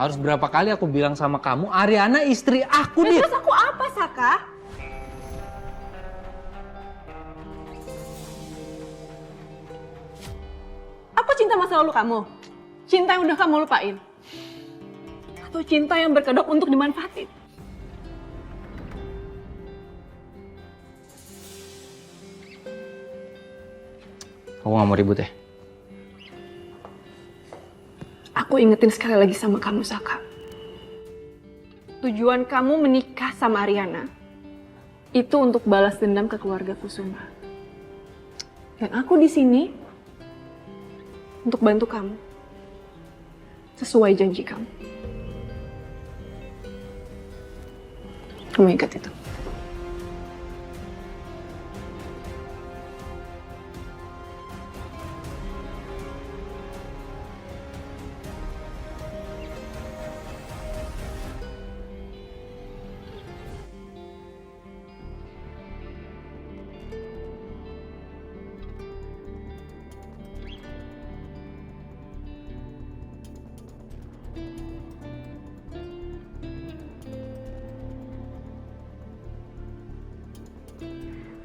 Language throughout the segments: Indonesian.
Harus berapa kali aku bilang sama kamu, Ariana istri aku, Dit. Terus aku apa, Saka? Apa cinta masa lalu kamu? Cinta yang udah kamu lupain? Atau cinta yang berkedok untuk dimanfaatin? Aku gak mau ribut ya? Aku ingetin sekali lagi sama kamu, Saka. Tujuan kamu menikah sama Ariana itu untuk balas dendam ke keluarga Kusuma. Dan aku di sini untuk bantu kamu. Sesuai janji kamu. Kamu ingat itu?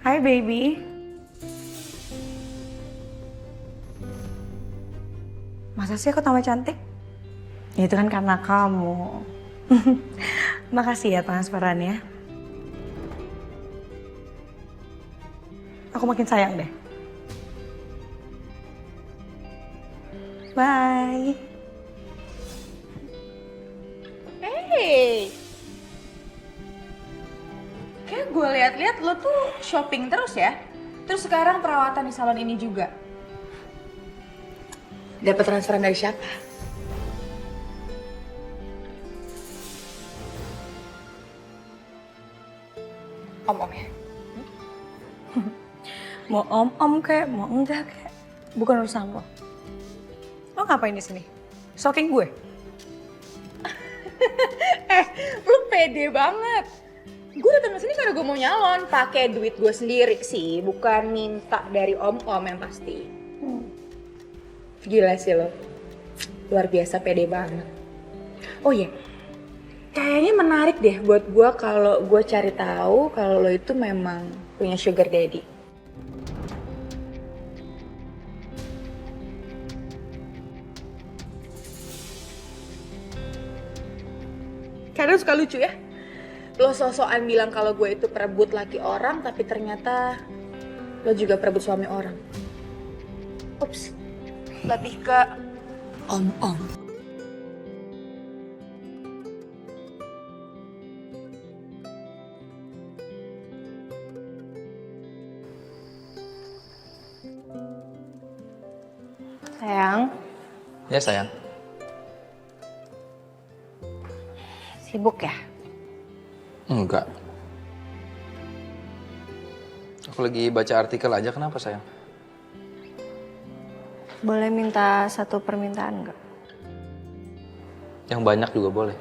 Hai baby. Masa sih aku tambah cantik? Ya, itu kan karena kamu. Makasih ya transferannya. Aku makin sayang deh. Bye. Hey, kayak gue lihat-lihat lo tuh shopping terus ya. Terus sekarang perawatan di salon ini juga. Dapat transferan dari siapa? Om-om ya? Mau om-om kek, mau enggak kek. Bukan urusan lo. Lo ngapain di sini? Stalking gue? Lu pede banget. Gue datang ke sini karena gue mau nyalon, pakai duit gue sendiri sih, bukan minta dari om-om yang pasti. Gila sih lo, luar biasa pede banget. Oh iya, kayaknya menarik deh buat gue kalau gue cari tahu kalau lo itu memang punya sugar daddy. Kadang suka lucu ya. Lo sok-sokan bilang kalau gue itu perebut laki orang, tapi ternyata lo juga perebut suami orang. Ups, lebih ke om-om. Sayang, Ya sayang. sibuk ya? Enggak. Aku lagi baca artikel aja, kenapa sayang? Boleh minta satu permintaan nggak? Yang banyak juga boleh.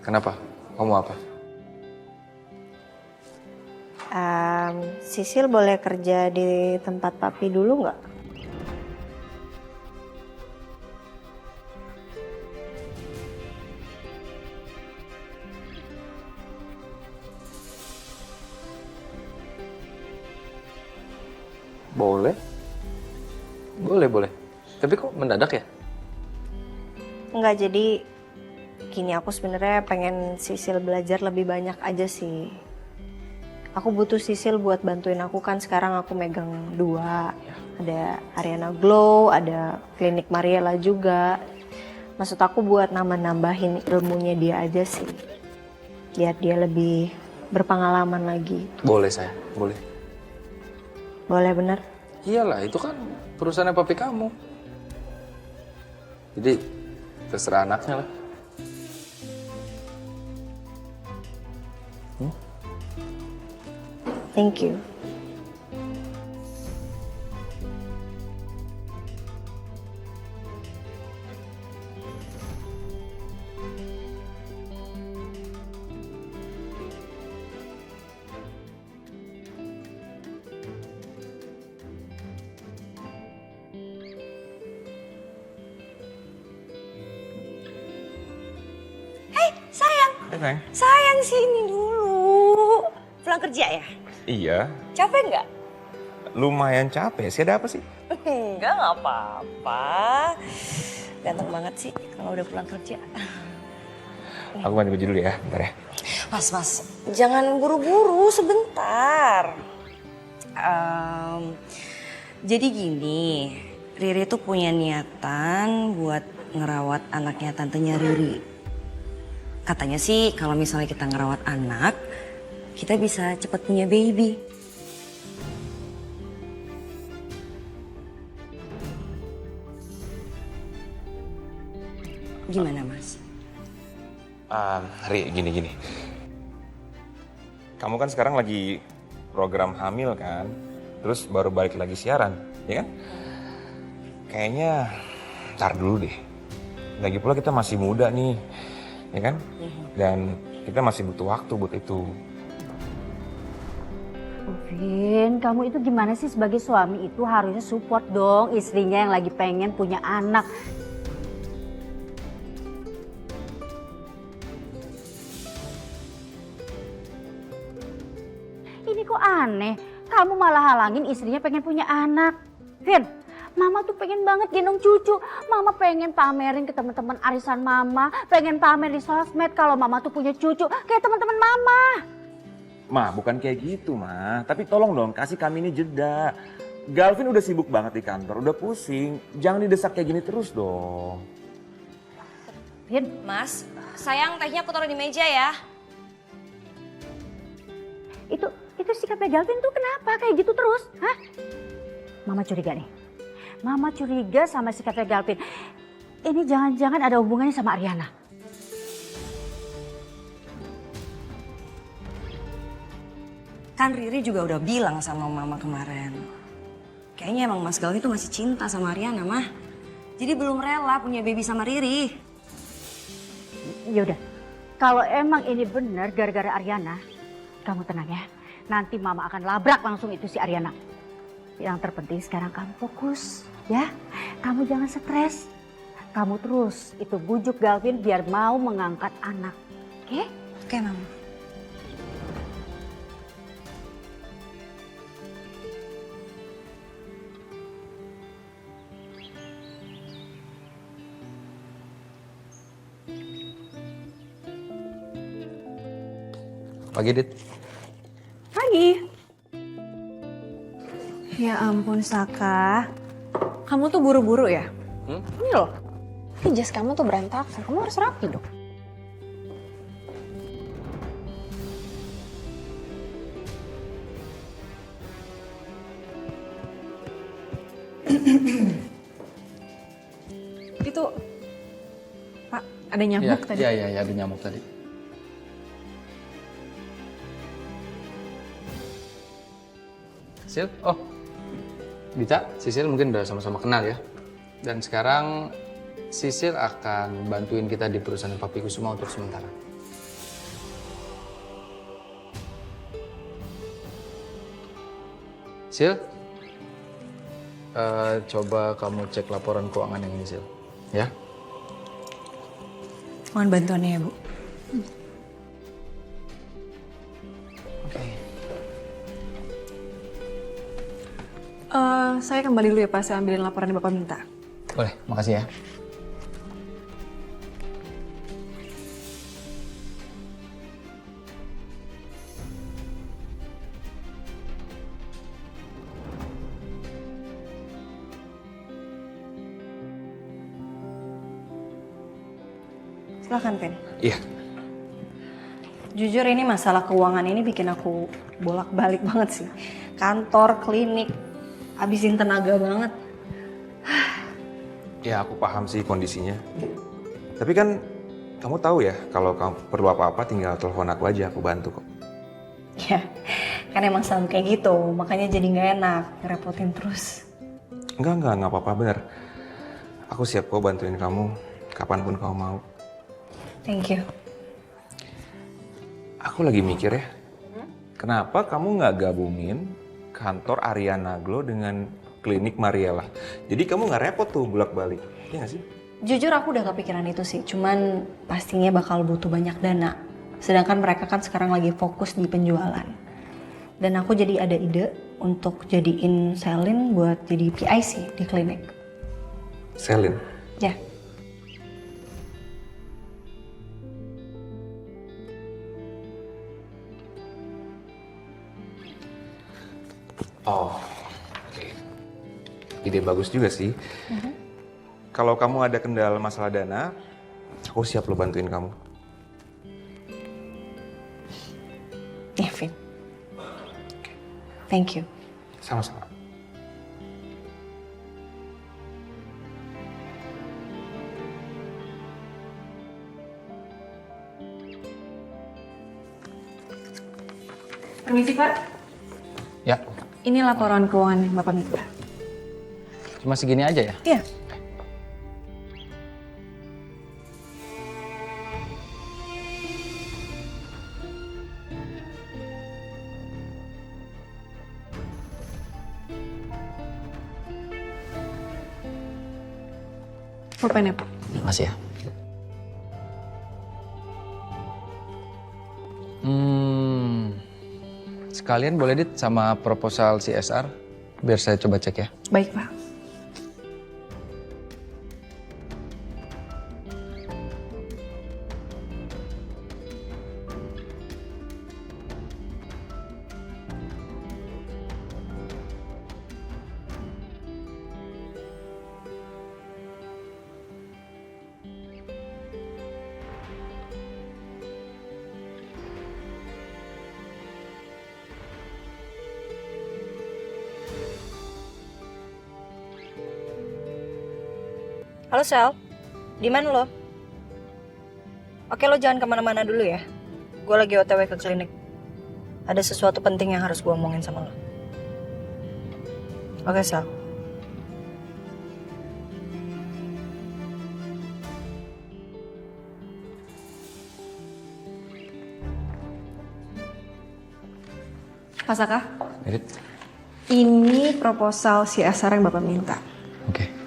Kenapa? Kamu apa? Sisil boleh kerja di tempat papi dulu nggak? Boleh. Boleh. Tapi kok mendadak ya? Enggak, jadi gini, aku sebenarnya pengen Sisil belajar lebih banyak aja sih. Aku butuh Sisil buat bantuin aku, kan sekarang aku megang dua. Ada Ariana Glow, ada klinik Mariela juga. Maksud aku buat nambahin ilmunya dia aja sih. Biar dia lebih berpengalaman lagi. Boleh sayang, boleh. Boleh bener? Iyalah, itu kan perusahaannya papi kamu. Jadi terserah anaknya lah. Thank you. Ya, sayang? Sayang sini dulu. Pulang kerja ya? Iya, Capek nggak? lumayan capek sih. Ada apa sih? Enggak, nggak apa-apa. Ganteng banget sih kalau udah pulang kerja. Aku ganti baju dulu ya, bentar ya. Mas, jangan buru-buru, sebentar. Jadi gini, Riri tuh punya niatan buat ngerawat anaknya tantenya Riri. Katanya sih kalau misalnya kita ngerawat anak, kita bisa cepat punya baby. Gimana, Mas? Ri, gini. Kamu kan sekarang lagi program hamil kan? Terus baru balik lagi siaran, ya kan? Kayaknya ntar dulu deh. Lagi pula kita masih muda nih, ya kan? Dan kita masih butuh waktu buat itu. Vin, kamu itu gimana sih sebagai suami itu harusnya support dong istrinya yang lagi pengen punya anak. Ini kok aneh, kamu malah halangin istrinya pengen punya anak. Vin, Mama tuh pengen banget gendong cucu. Mama pengen pamerin ke teman-teman arisan Mama, pengen pamer di sosmed kalau Mama tuh punya cucu kayak teman-teman Mama. Ma, bukan kayak gitu, Ma. Tapi tolong dong, kasih kami ini jeda. Galvin udah sibuk banget di kantor, udah pusing. Jangan didesak kayak gini terus dong. Vin, Mas, sayang tehnya aku taruh di meja ya. itu sikapnya Galvin tuh kenapa kayak gitu terus? Hah? Mama curiga nih. Mama curiga sama sikapnya Galvin. Ini jangan-jangan ada hubungannya sama Ariana. Kan Riri juga udah bilang sama Mama kemarin. Kayaknya emang Mas Galvin tuh masih cinta sama Ariana, Mah. Jadi belum rela punya baby sama Riri. Yaudah, kalau emang ini benar gara-gara Ariana, kamu tenang ya. Nanti Mama akan labrak langsung itu si Ariana. Yang terpenting sekarang kamu fokus, ya. Kamu jangan stres. Kamu terus itu bujuk Galvin biar mau mengangkat anak. Oke? Oke, Mama. Pagi, Dit. Pagi. Ya ampun, Saka. Kamu tuh buru-buru ya? Ini loh. Ini jas kamu tuh berantakan. Kamu harus rapi dong. Itu, Pak, ada nyamuk tadi. Iya, ada nyamuk tadi. Sil, oh, Dita, Sisil mungkin udah sama-sama kenal ya. Dan sekarang Sisil akan bantuin kita di perusahaan Papi Kusuma untuk sementara. Sil, coba kamu cek laporan keuangan yang ini, Sil. Ya? Mohon bantuannya ya, Bu. Saya kembali dulu ya Pak, saya ambilin laporan yang Bapak minta. Boleh, makasih ya. Silakan, Pen. Iya. Jujur ini masalah keuangan ini bikin aku bolak-balik banget sih. Kantor, klinik, habisin tenaga banget. Ya aku paham sih kondisinya. Tapi kan kamu tahu ya kalau kamu perlu apa-apa tinggal telepon aku aja, aku bantu kok. Ya, kan emang selalu kayak gitu, makanya jadi nggak enak, ngerepotin terus. Enggak apa-apa, bener. Aku siap kok bantuin kamu kapanpun kamu mau. Thank you. Aku lagi mikir ya, kenapa kamu nggak gabungin kantor Ariana Glow dengan klinik Mariela? Jadi kamu nggak repot tuh bolak-balik, iya nggak sih? Jujur aku udah kepikiran itu sih, cuman pastinya bakal butuh banyak dana. Sedangkan mereka kan sekarang lagi fokus di penjualan. Dan aku jadi ada ide untuk jadiin Selin buat jadi PIC di klinik. Selin. Ya. Oh, oke. Ide bagus juga sih. Kalau kamu ada kendala masalah dana, aku siap lo bantuin kamu. Ya, Vin. Thank you. Sama-sama. Permisi Pak, Ya, ini laporan keuangan yang Bapak minta. cuma segini aja ya? Iya. Pulpennya Pak. Makasih ya. Sekalian boleh dit sama proposal CSR biar saya coba cek ya. Baik Pak. Halo Sel, di mana lo? Oke, lo jangan kemana-mana dulu ya. Gue lagi OTW ke klinik. Ada sesuatu penting yang harus gue omongin sama lo. Oke, Sel. Pak Saka, Dit. ini proposal CSR yang Bapak minta. Oke.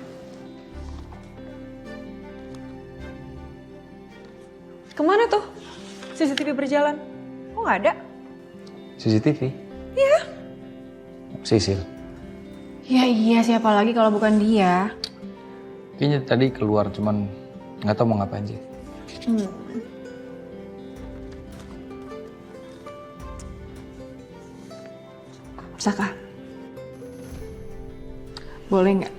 Kemana tuh CCTV berjalan? Kok nggak ada? CCTV? Iya. Sisil. Ya iya, siapa lagi kalau bukan dia? Kayaknya tadi keluar cuman nggak tahu mau ngapain sih. Saka, boleh nggak?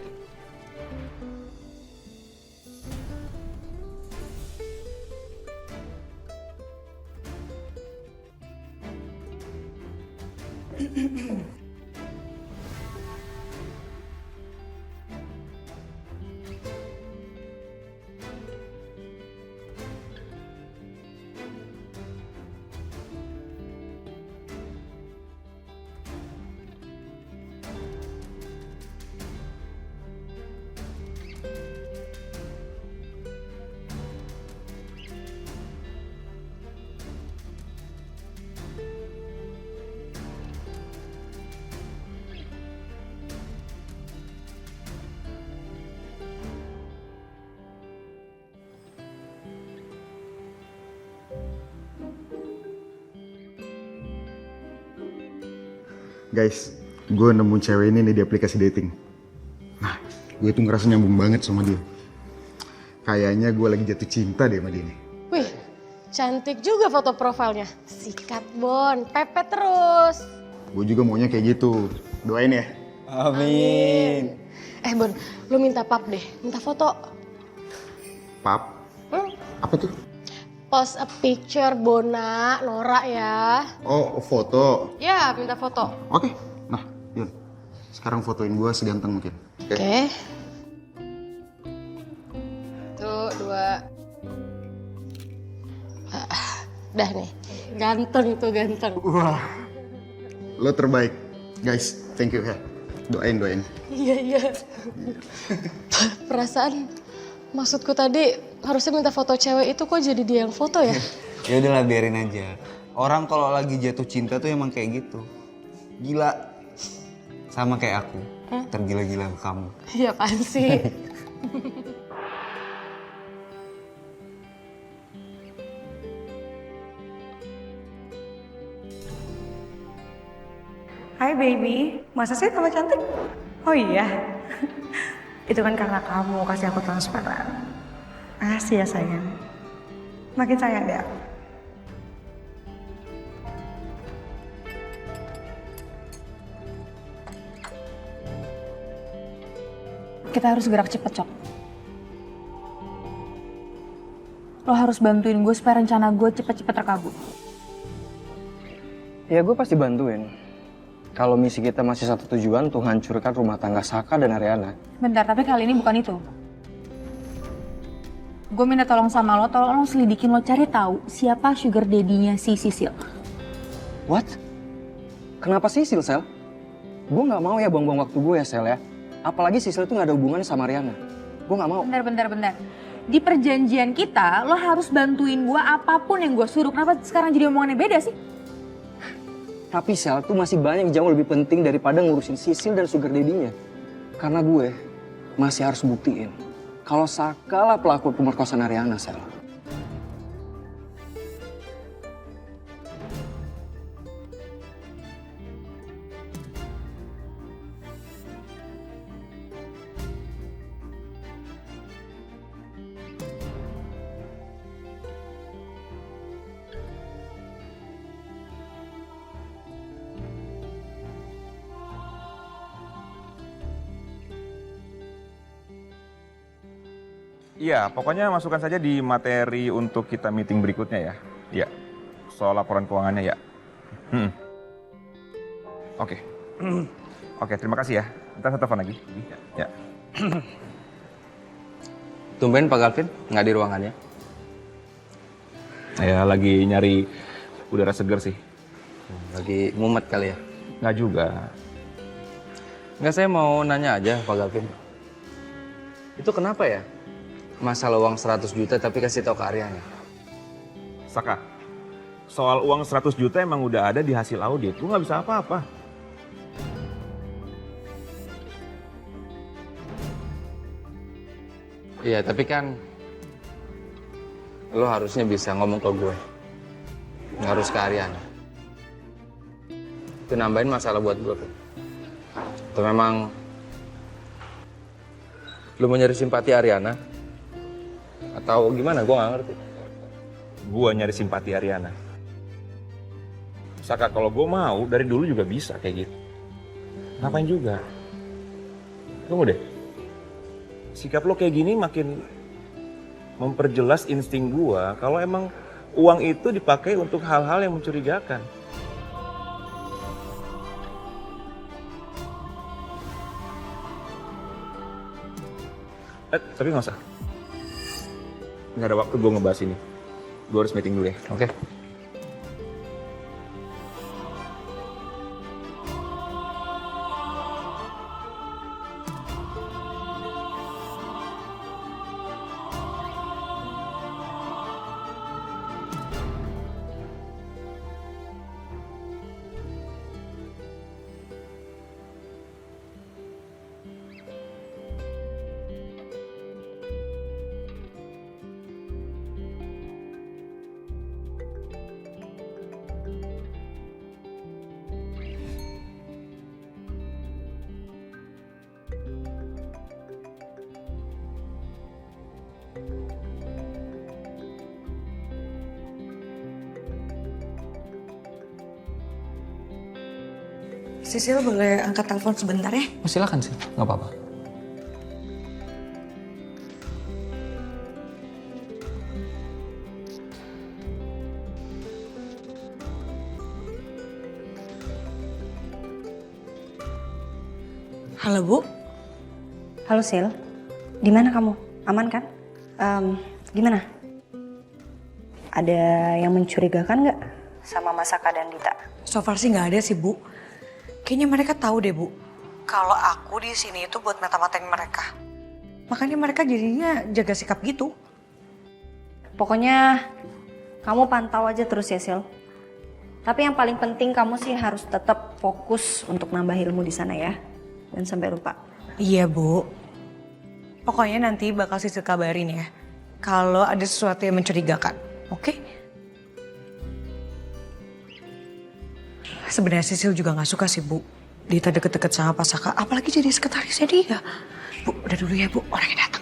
Guys, gue nemu cewek ini nih di aplikasi dating. Nah, gue tuh ngerasa nyambung banget sama dia. Kayaknya gue lagi jatuh cinta deh sama dia nih. Wih, cantik juga foto profilnya. Sikat Bon, pepet terus. Gue juga maunya kayak gitu. Doain ya. Amin. Bon, lu minta pap deh, minta foto. Pap? Apa tuh? Post a picture Bona, Nora ya. Oh, foto. Ya, minta foto. Oke. Nah, Yun. Sekarang fotoin gue seganteng mungkin. Oke. Tuh, 2. Dah nih, ganteng tuh ganteng. Wah. Lo terbaik. Guys, thank you ya. Doain. Iya. Perasaan maksudku tadi harusnya minta foto cewek itu kok jadi dia yang foto ya? Ya udahlah biarin aja. Orang kalau lagi jatuh cinta tuh emang kayak gitu. Gila. Sama kayak aku. Tergila-gila ke kamu. Iya apaan sih? Hai baby, masa sih tambah cantik? Oh iya, itu kan karena kamu kasih aku transparan. Makasih ya sayang, makin sayang deh aku. Kita harus gerak cepet, Cok. Lo harus bantuin gue supaya rencana gue cepet-cepet terkabul. Ya gue pasti bantuin. Kalau misi kita masih satu tujuan tuh hancurkan rumah tangga Saka dan Ariana. Bentar, tapi kali ini bukan itu. Gue minta tolong sama lo, tolong lo selidikin, lo cari tahu siapa sugar daddy-nya si Sisil. What? Kenapa Sisil, Sel? Gue nggak mau ya buang-buang waktu gue ya, Sel ya. Apalagi Sisil itu nggak ada hubungannya sama Ariana. Gue nggak mau. Bentar. Di perjanjian kita, lo harus bantuin gue apapun yang gue suruh. Kenapa sekarang jadi omongannya beda sih? Tapi Sel tuh masih banyak jauh lebih penting daripada ngurusin Sisil dan sugar daddy-nya. Karena gue masih harus buktiin kalau Saka lah pelaku pemerkosaan Ariana, Sel. Iya, pokoknya masukkan saja di materi untuk kita meeting berikutnya ya. Iya, soal laporan keuangannya ya. Oke. Oke, terima kasih ya. Ntar saya telepon lagi. Ya. Tumben Pak Galvin nggak di ruangannya. Ya, lagi nyari udara segar sih. Lagi mumet kali ya. Nggak juga. Nggak, saya mau nanya aja Pak Galvin. Itu kenapa ya? Masalah uang 100 juta tapi kasih tahu ke Ariana. Saka, soal uang 100 juta emang udah ada di hasil audit. Lu nggak bisa apa-apa. Iya, tapi kan lo harusnya bisa ngomong ke gue. Nggak harus ke Ariana. Itu nambahin masalah buat gue. Atau memang lo mau nyari simpati Ariana? Atau gimana? Gue nggak ngerti. Gua nyari simpati Ariana. Saka, kalau gue mau dari dulu juga bisa kayak gitu. Ngapain juga? Tunggu deh. Sikap lo kayak gini makin memperjelas insting gua kalau emang uang itu dipakai untuk hal-hal yang mencurigakan. Tapi nggak usah. Nggak ada waktu gue ngebahas ini. Gue harus meeting dulu ya. Oke. Sisil boleh angkat telepon sebentar ya? Oh, silakan sih, nggak apa-apa. Halo Bu. Halo Sil. Di mana kamu? Aman kan? Gimana? Ada yang mencurigakan nggak sama Masaka dan Dita? So far sih nggak ada sih Bu. Kayaknya mereka tahu deh Bu. Kalau aku di sini itu buat mata-matain mereka. Makanya mereka jadinya jaga sikap gitu. Pokoknya kamu pantau aja terus ya Sil. Tapi yang paling penting kamu sih harus tetap fokus untuk nambah ilmu di sana ya. Dan sampai lupa. Iya Bu. Pokoknya nanti bakal Sisil kabarin ya. Kalau ada sesuatu yang mencurigakan. Oke? Sebenarnya Sisil juga nggak suka sih Bu. Dita deket-deket sama Pak Saka, apalagi jadi sekretarisnya dia. Bu, udah dulu ya Bu, orangnya datang.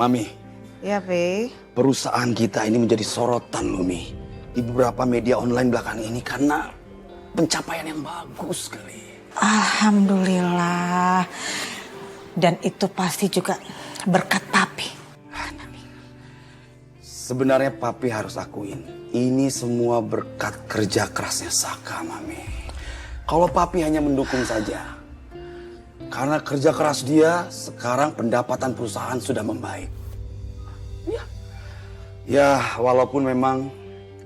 Mami, Ya, Be. perusahaan kita ini menjadi sorotan loh, Mi. Di beberapa media online belakangan ini karena pencapaian yang bagus sekali. Alhamdulillah. Dan itu pasti juga berkat Papi. Sebenarnya Papi harus akuin, ini semua berkat kerja kerasnya Saka, Mami. Kalau Papi hanya mendukung saja, karena kerja keras dia, sekarang pendapatan perusahaan sudah membaik. Ya, walaupun memang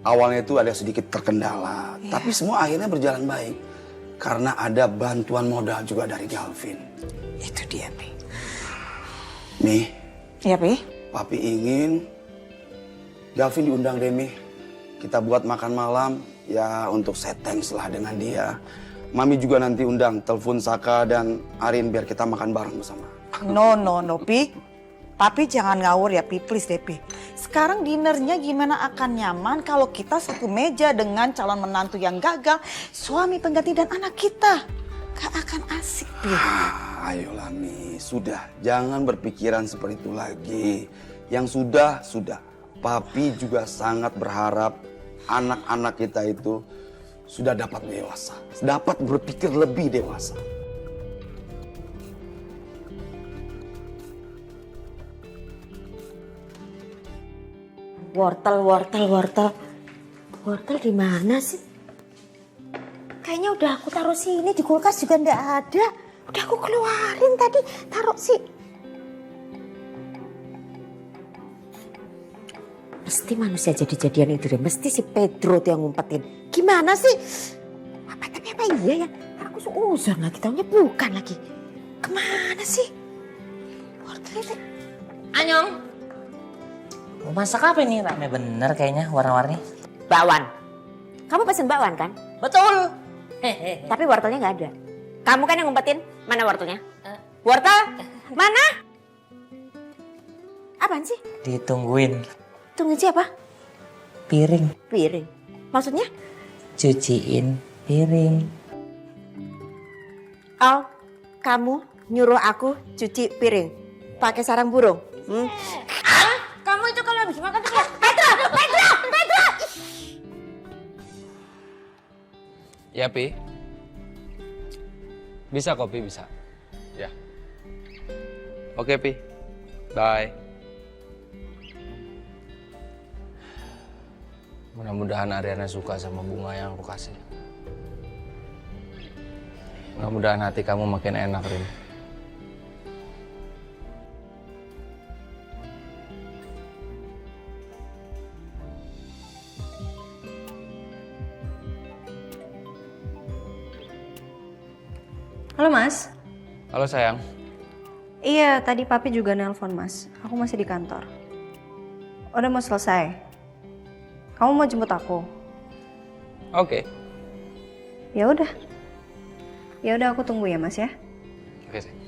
awalnya itu ada sedikit terkendala, tapi semua akhirnya berjalan baik. Karena ada bantuan modal juga dari Galvin. Itu dia, Mi. Mi. Ya, Pi. Papi ingin Galvin diundang deh, Mi. Kita buat makan malam, ya untuk say thanks lah dengan dia. Mami juga nanti undang, telepon Saka dan Arin biar kita makan bareng bersama. No, Pi. Papi jangan ngawur ya, Pi. Please deh, Pi. Sekarang dinernya gimana akan nyaman kalau kita satu meja dengan calon menantu yang gagal, suami pengganti dan anak kita. Gak akan asik, Pi. Ayolah, Mi. Sudah, jangan berpikiran seperti itu lagi. Yang sudah. Papi juga sangat berharap anak-anak kita itu sudah dapat dewasa. Dapat berpikir lebih dewasa. Wortel. Wortel di mana sih? Kayaknya udah aku taruh sini, di kulkas juga ndak ada. Udah aku keluarin tadi, taruh sih. Mesti manusia jadi-jadian itu deh, mesti si Pedro tuh yang ngumpetin. Gimana sih? Apa iya ya? Aku seuzon lagi, taunya bukan lagi. Kemana sih? Wortel itu. Anyong. Mau masak apa ini? Rame bener kayaknya warna-warni. Bakwan. Kamu pesen bakwan kan? Betul. Tapi wortelnya nggak ada. Kamu kan yang ngumpetin. Mana wortelnya? Wortel? Mana? Apaan sih? Ditungguin. Tungguin siapa? Piring. Piring. Maksudnya? Cuciin piring. Oh, kamu nyuruh aku cuci piring. Pakai sarang burung. Kamu itu kalau habis makan tuh Petra! Ya, Pi. Bisa kok, Pi, bisa. Ya. Oke, Pi. Bye. Mudah-mudahan Ariana suka sama bunga yang aku kasih. Mudah-mudahan hati kamu makin enak, Rin. Halo, Mas. Halo, sayang. Iya, tadi Papi juga nelpon, Mas. Aku masih di kantor. Udah mau selesai. Kamu mau jemput aku? Oke. Ya udah. Ya udah, aku tunggu ya, Mas ya. Oke, sayang.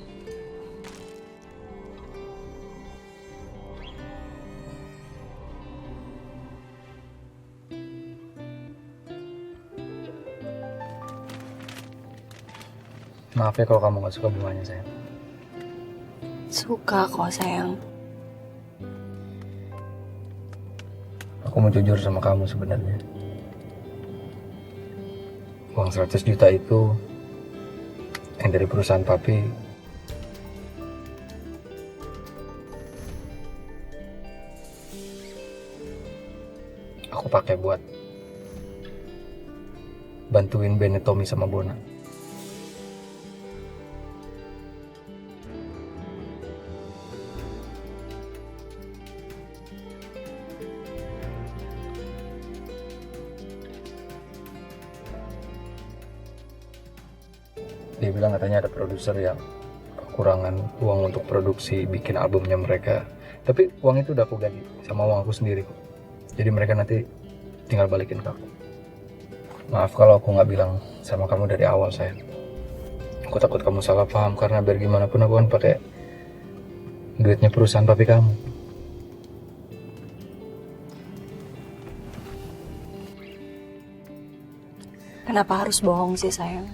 Maaf ya kalau kamu gak suka bunganya, sayang. Suka kok, sayang. Aku mau jujur sama kamu sebenarnya. Uang 100 juta itu yang dari perusahaan papi aku pakai buat bantuin Bene, Tommy sama Bona. Dia bilang katanya ada produser yang kekurangan uang untuk produksi bikin albumnya mereka. Tapi uang itu udah aku ganti sama uang aku sendiri kok. Jadi mereka nanti tinggal balikin ke aku. Maaf kalau aku nggak bilang sama kamu dari awal, sayang. Aku takut kamu salah paham karena biar gimana pun aku kan pakai duitnya perusahaan papi kamu. Kenapa harus bohong sih sayang?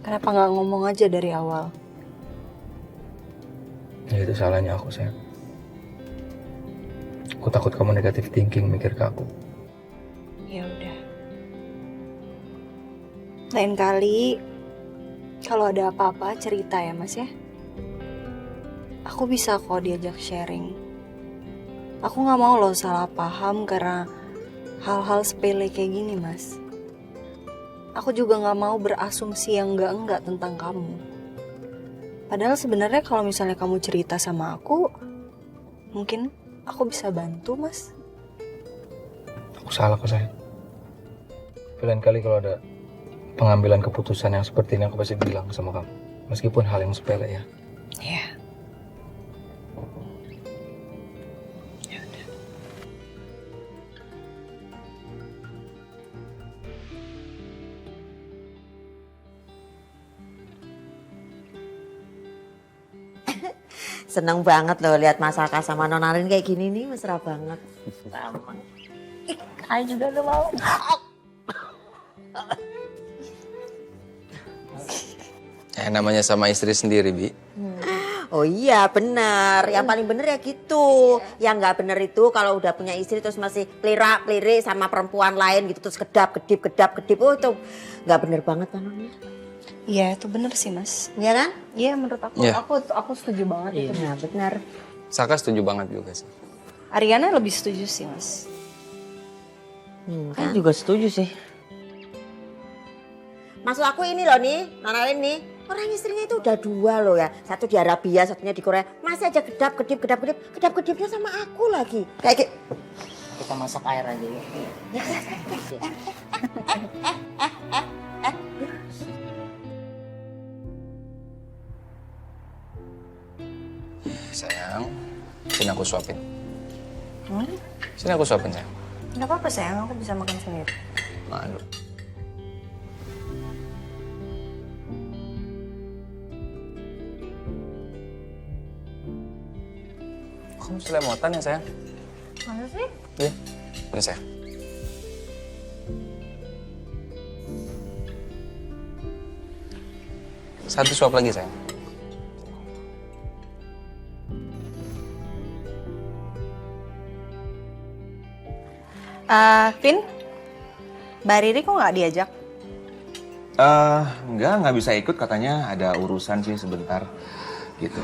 Kenapa nggak ngomong aja dari awal? Ya itu salahnya aku, sayang. Aku takut kamu negatif thinking mikir ke aku. Ya udah. Lain kali kalau ada apa-apa cerita ya Mas ya. Aku bisa kok diajak sharing. Aku nggak mau lo salah paham karena hal-hal sepele kayak gini Mas. Aku juga nggak mau berasumsi yang enggak tentang kamu. Padahal sebenarnya kalau misalnya kamu cerita sama aku, mungkin aku bisa bantu Mas. Aku salah kok, sayang. Tapi lain kali kalau ada pengambilan keputusan yang seperti ini aku pasti bilang sama kamu. Meskipun hal yang sepele ya. Iya. Seneng banget loh lihat Mas Saka sama Nonarin kayak gini nih, mesra banget. Sama. Ayo juga udah mau. Namanya sama istri sendiri, Bi. Oh iya bener, yang paling bener ya gitu. Yang nggak bener itu kalau udah punya istri terus masih pelira-peliri sama perempuan lain gitu terus kedap-kedip. Oh itu nggak bener banget kan Nona? Iya itu bener sih Mas. Iya kan? Iya menurut aku, Iya. aku setuju banget itu. Nah bener. Saka setuju banget juga sih. Ariana lebih setuju sih Mas. Kan juga setuju sih. Maksud aku ini loh nih, Nonarin nih. Orang istrinya itu udah 2 loh ya. Satu di Arabia, satunya di Korea. Masih aja kedap-kedipnya sama aku lagi. Kayak Kita masak air aja ya. Sayang, sini aku suapin. Sini aku suapin, sayang. Nggak apa-apa sayang, aku bisa makan sendiri. Malu. Kamu selemotan ya, sayang? Masa sih? Iya. Ini, sayang. Satu suap lagi, sayang. Vin, Mbak Riri kok nggak diajak? Nggak bisa ikut katanya ada urusan sih sebentar gitu.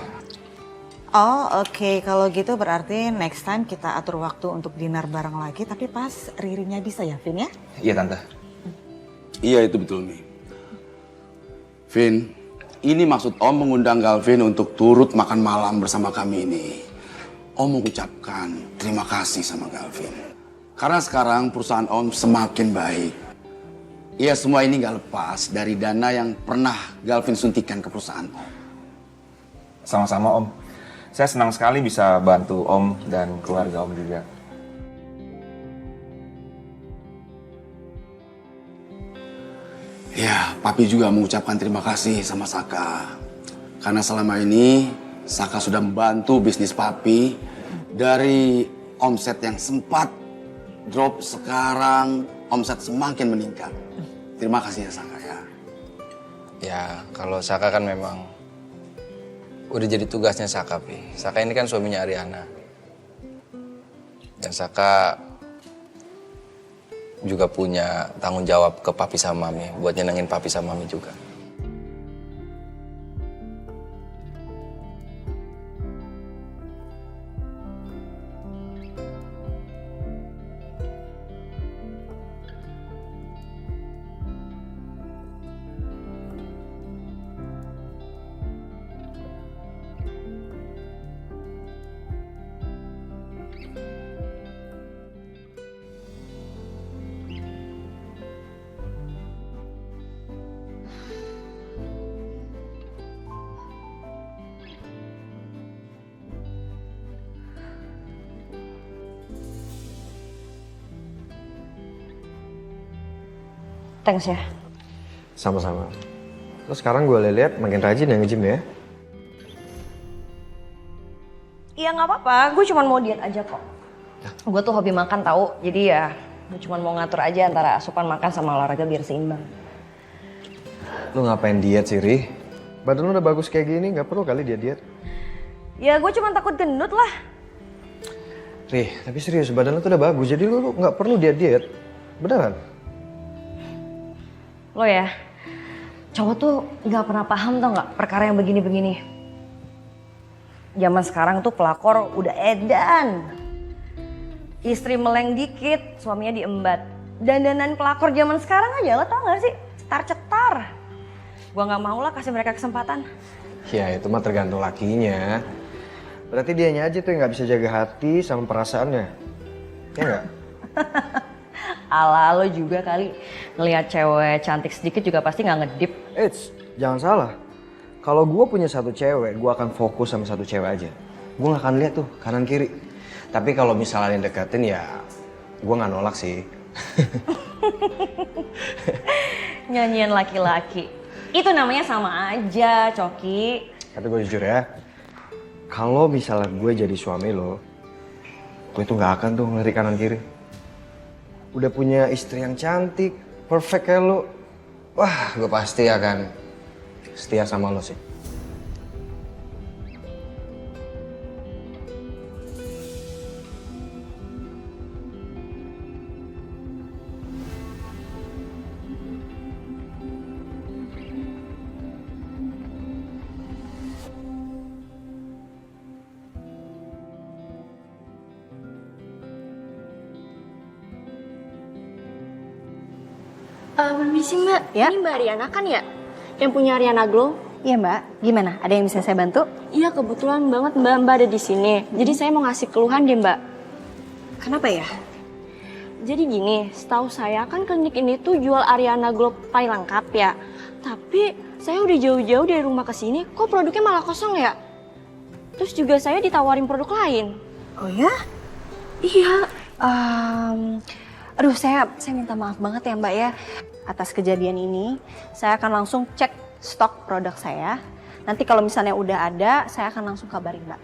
Oh oke, kalau gitu berarti next time kita atur waktu untuk dinner bareng lagi. Tapi pas Ririnya bisa ya Vin ya? Iya tante. Iya itu betul Mi. Vin, ini maksud Om mengundang Galvin untuk turut makan malam bersama kami ini. Om mengucapkan terima kasih sama Galvin. Karena sekarang perusahaan Om semakin baik. Iya semua ini gak lepas dari dana yang pernah Galvin suntikan ke perusahaan Om. Sama-sama Om. Saya senang sekali bisa bantu Om dan keluarga Om juga. Ya, Papi juga mengucapkan terima kasih sama Saka. Karena selama ini Saka sudah membantu bisnis Papi dari omset yang sempat drop sekarang omset semakin meningkat. Terima kasih ya Saka ya. Ya, kalau Saka kan memang udah jadi tugasnya Saka, Pi. Saka ini kan suaminya Ariana. Dan Saka juga punya tanggung jawab ke Papi sama Mami, buat nyenengin Papi sama Mami juga. Thanks ya. Sama-sama. Terus sekarang gue lihat makin rajin ya nge-gym ya. Iya nggak apa-apa, gue cuma mau diet aja kok. Gue tuh hobi makan tahu, jadi ya gue cuma mau ngatur aja antara asupan makan sama olahraga biar seimbang. Lu ngapain diet sih, Ri? Badan lu udah bagus kayak gini, nggak perlu kali dia diet. Ya gue cuma takut gendut lah. Ri, tapi serius, badan lu tuh udah bagus, jadi lu nggak perlu diet. Beneran? Lo ya, cowok tuh nggak pernah paham tau nggak perkara yang begini-begini. Zaman sekarang tuh pelakor udah edan. Istri meleng dikit, suaminya diembat. Dandanan pelakor zaman sekarang aja lo tau gak sih? Cetar-cetar. Gua nggak mau lah kasih mereka kesempatan. Ya itu mah tergantung lakinya. Berarti dianya aja tuh yang nggak bisa jaga hati sama perasaannya. Ya nggak? Ala lo juga kali ngelihat cewek cantik sedikit juga pasti nggak ngedip. Eits, jangan salah. Kalau gue punya satu cewek, gue akan fokus sama satu cewek aja. Gue gak akan lihat tuh kanan kiri. Tapi kalau misalnya yang deketin ya, gue gak nolak sih. Nyanyian laki-laki. Itu namanya sama aja, Coki. Tapi gue jujur ya, kalau misalnya gue jadi suami lo, gue tuh gak akan tuh ngelirik kanan kiri. Udah punya istri yang cantik, perfect kayak lo, wah gue pasti akan setia sama lo sih. Permisi Mbak, ini Mbak Ariana kan ya? Yang punya Ariana Glow? Iya Mbak, gimana? Ada yang bisa saya bantu? Iya kebetulan banget Mbak ada di sini. Jadi saya mau ngasih keluhan deh Mbak. Kenapa ya? Jadi gini, setahu saya kan klinik ini tuh jual Ariana Glow paling lengkap ya. Tapi saya udah jauh-jauh dari rumah ke sini, kok produknya malah kosong ya? Terus juga saya ditawarin produk lain. Oh ya? Iya. Aduh saya minta maaf banget ya Mbak ya. Atas kejadian ini, saya akan langsung cek stok produk saya. Nanti kalau misalnya udah ada, saya akan langsung kabarin Mbak.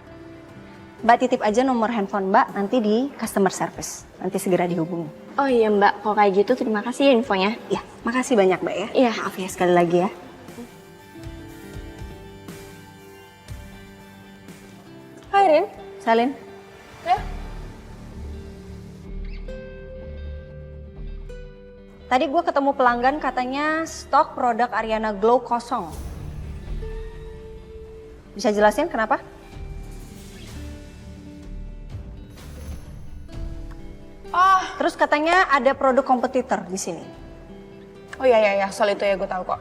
Mbak titip aja nomor handphone Mbak nanti di customer service. Nanti segera dihubungi. Oh iya Mbak, kalau kayak gitu terima kasih ya infonya. Ya, makasih banyak Mbak ya. Iya. Maaf ya sekali lagi ya. Hai Rin. Salin. Ya. Tadi gue ketemu pelanggan katanya stok produk Ariana Glow kosong. Bisa jelasin kenapa? Oh. Terus katanya ada produk kompetitor di sini. Oh iya, soal itu ya gue tahu kok.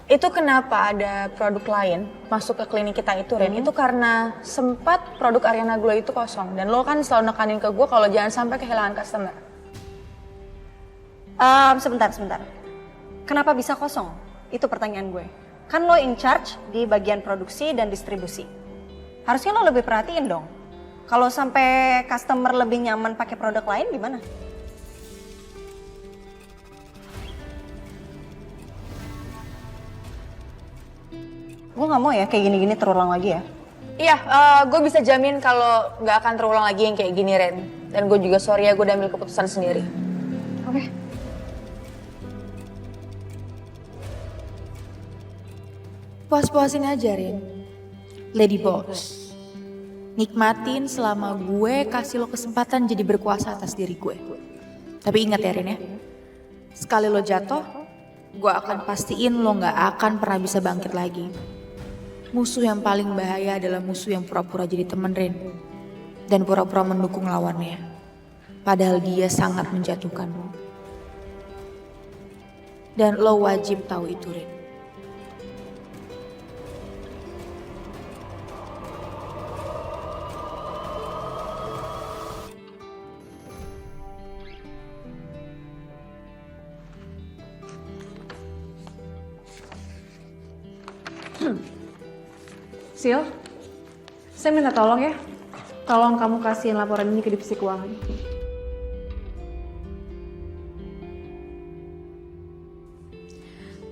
Itu kenapa ada produk lain masuk ke klinik kita itu, Ren. Itu karena sempat produk Ariana Glow itu kosong. Dan lo kan selalu nekanin ke gue kalau jangan sampai kehilangan customer. Sebentar. Kenapa bisa kosong? Itu pertanyaan gue. Kan lo in charge di bagian produksi dan distribusi. Harusnya lo lebih perhatiin dong. Kalau sampai customer lebih nyaman pakai produk lain gimana? Gue gak mau ya kayak gini-gini terulang lagi ya. Iya, gue bisa jamin kalau nggak akan terulang lagi yang kayak gini, Ren. Dan gue juga sorry ya, gue udah ambil keputusan sendiri. Oke. Puas-puasin aja, Rin. Lady Boss. Nikmatin selama gue kasih lo kesempatan jadi berkuasa atas diri gue. Tapi ingat ya, Rin ya. Sekali lo jatuh, gue akan pastiin lo gak akan pernah bisa bangkit lagi. Musuh yang paling bahaya adalah musuh yang pura-pura jadi temen, Rin. Dan pura-pura mendukung lawannya. Padahal dia sangat menjatuhkan lo. Dan lo wajib tahu itu, Rin. Sil, saya minta tolong ya. Tolong kamu kasihin laporan ini ke divisi keuangan.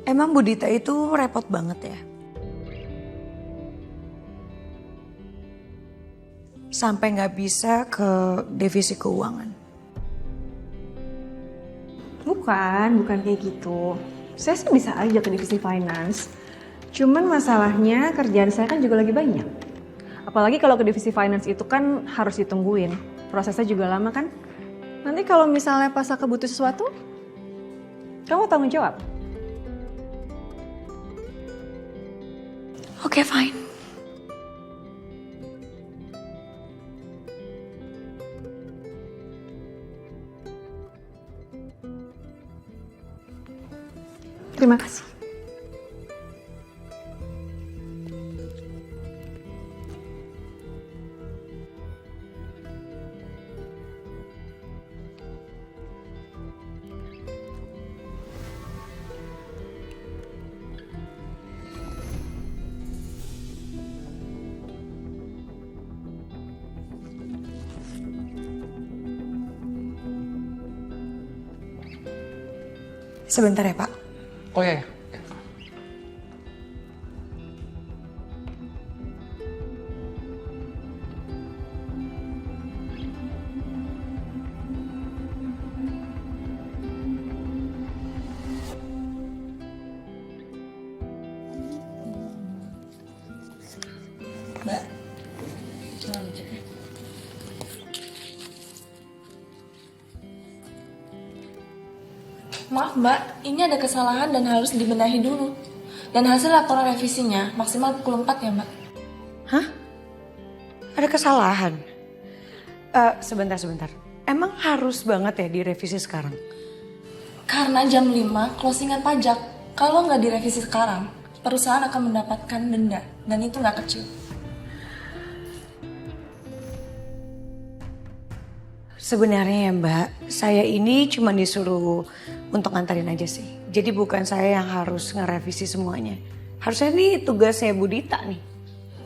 Emang Bu Dita itu repot banget ya? Sampai nggak bisa ke divisi keuangan. Bukan kayak gitu. Saya sih bisa aja ke divisi finance. Cuman masalahnya kerjaan saya kan juga lagi banyak. Apalagi kalau ke divisi finance itu kan harus ditungguin. Prosesnya juga lama kan. Nanti kalau misalnya pas aku butuh sesuatu, kamu tanggung jawab. Oke, fine. Terima kasih. Sebentar ya, Pak. Oh ya. Mbak, jangan cek. Maaf Mbak, ini ada kesalahan dan harus dibenahi dulu. Dan hasil laporan revisinya maksimal pukul 4 ya Mbak. Hah? Ada kesalahan? Sebentar. Emang harus banget ya direvisi sekarang? Karena jam 5 closingan pajak. Kalau nggak direvisi sekarang, perusahaan akan mendapatkan denda. Dan itu nggak kecil. Sebenarnya ya Mbak, saya ini cuma disuruh untuk nganterin aja sih. Jadi bukan saya yang harus ngerevisi semuanya. Harusnya ini tugasnya Bu Dita nih.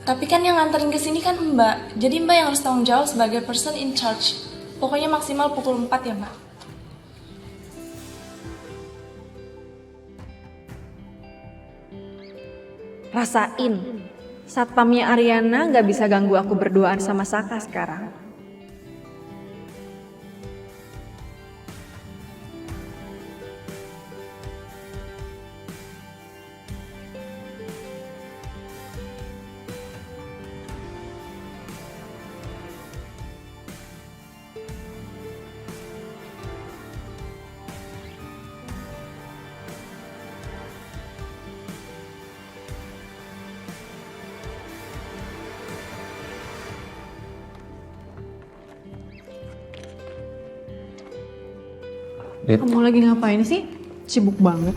Tapi kan yang nganterin ke sini kan Mbak. Jadi Mbak yang harus tanggung jawab sebagai person in charge. Pokoknya maksimal pukul 4 ya Mbak. Rasain, satpamnya Ariana nggak bisa ganggu aku berduaan sama Saka sekarang. Dit, Kamu lagi ngapain sih? Sibuk banget.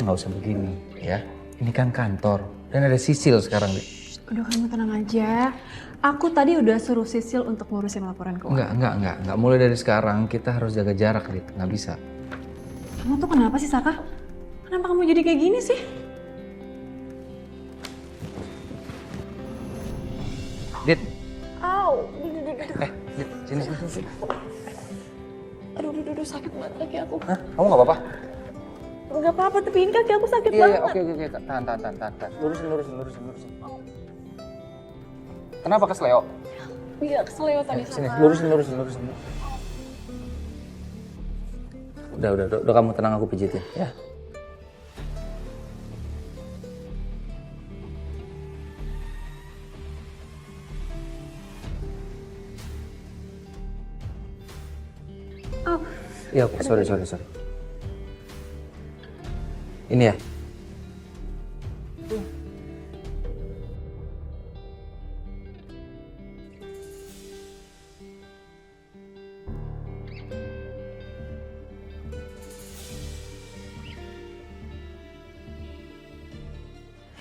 nggak usah begini ya. Ini kan kantor dan ada Sisil sekarang, Dit. Udah kamu tenang aja. Aku tadi udah suruh Sisil untuk ngurusin laporan keuangan. Enggak. Mulai dari sekarang kita harus jaga jarak, Dit. Nggak bisa. Kamu tuh kenapa sih, Saka? Kenapa kamu jadi kayak gini sih? Dit, Au, Dit, sini. Aduh, sakit banget kaki aku. Hah? Kamu nggak apa-apa? Gak apa-apa, tapi ini kaki aku sakit Iya, banget. oke. Tahan. Lurusin. Kenapa kesleo? Iya, keselewasan ya, Sini, Saka. lurusin. Udah kamu tenang, aku pijitin ya. Oh. Iya, oke, sorry. Ini ya.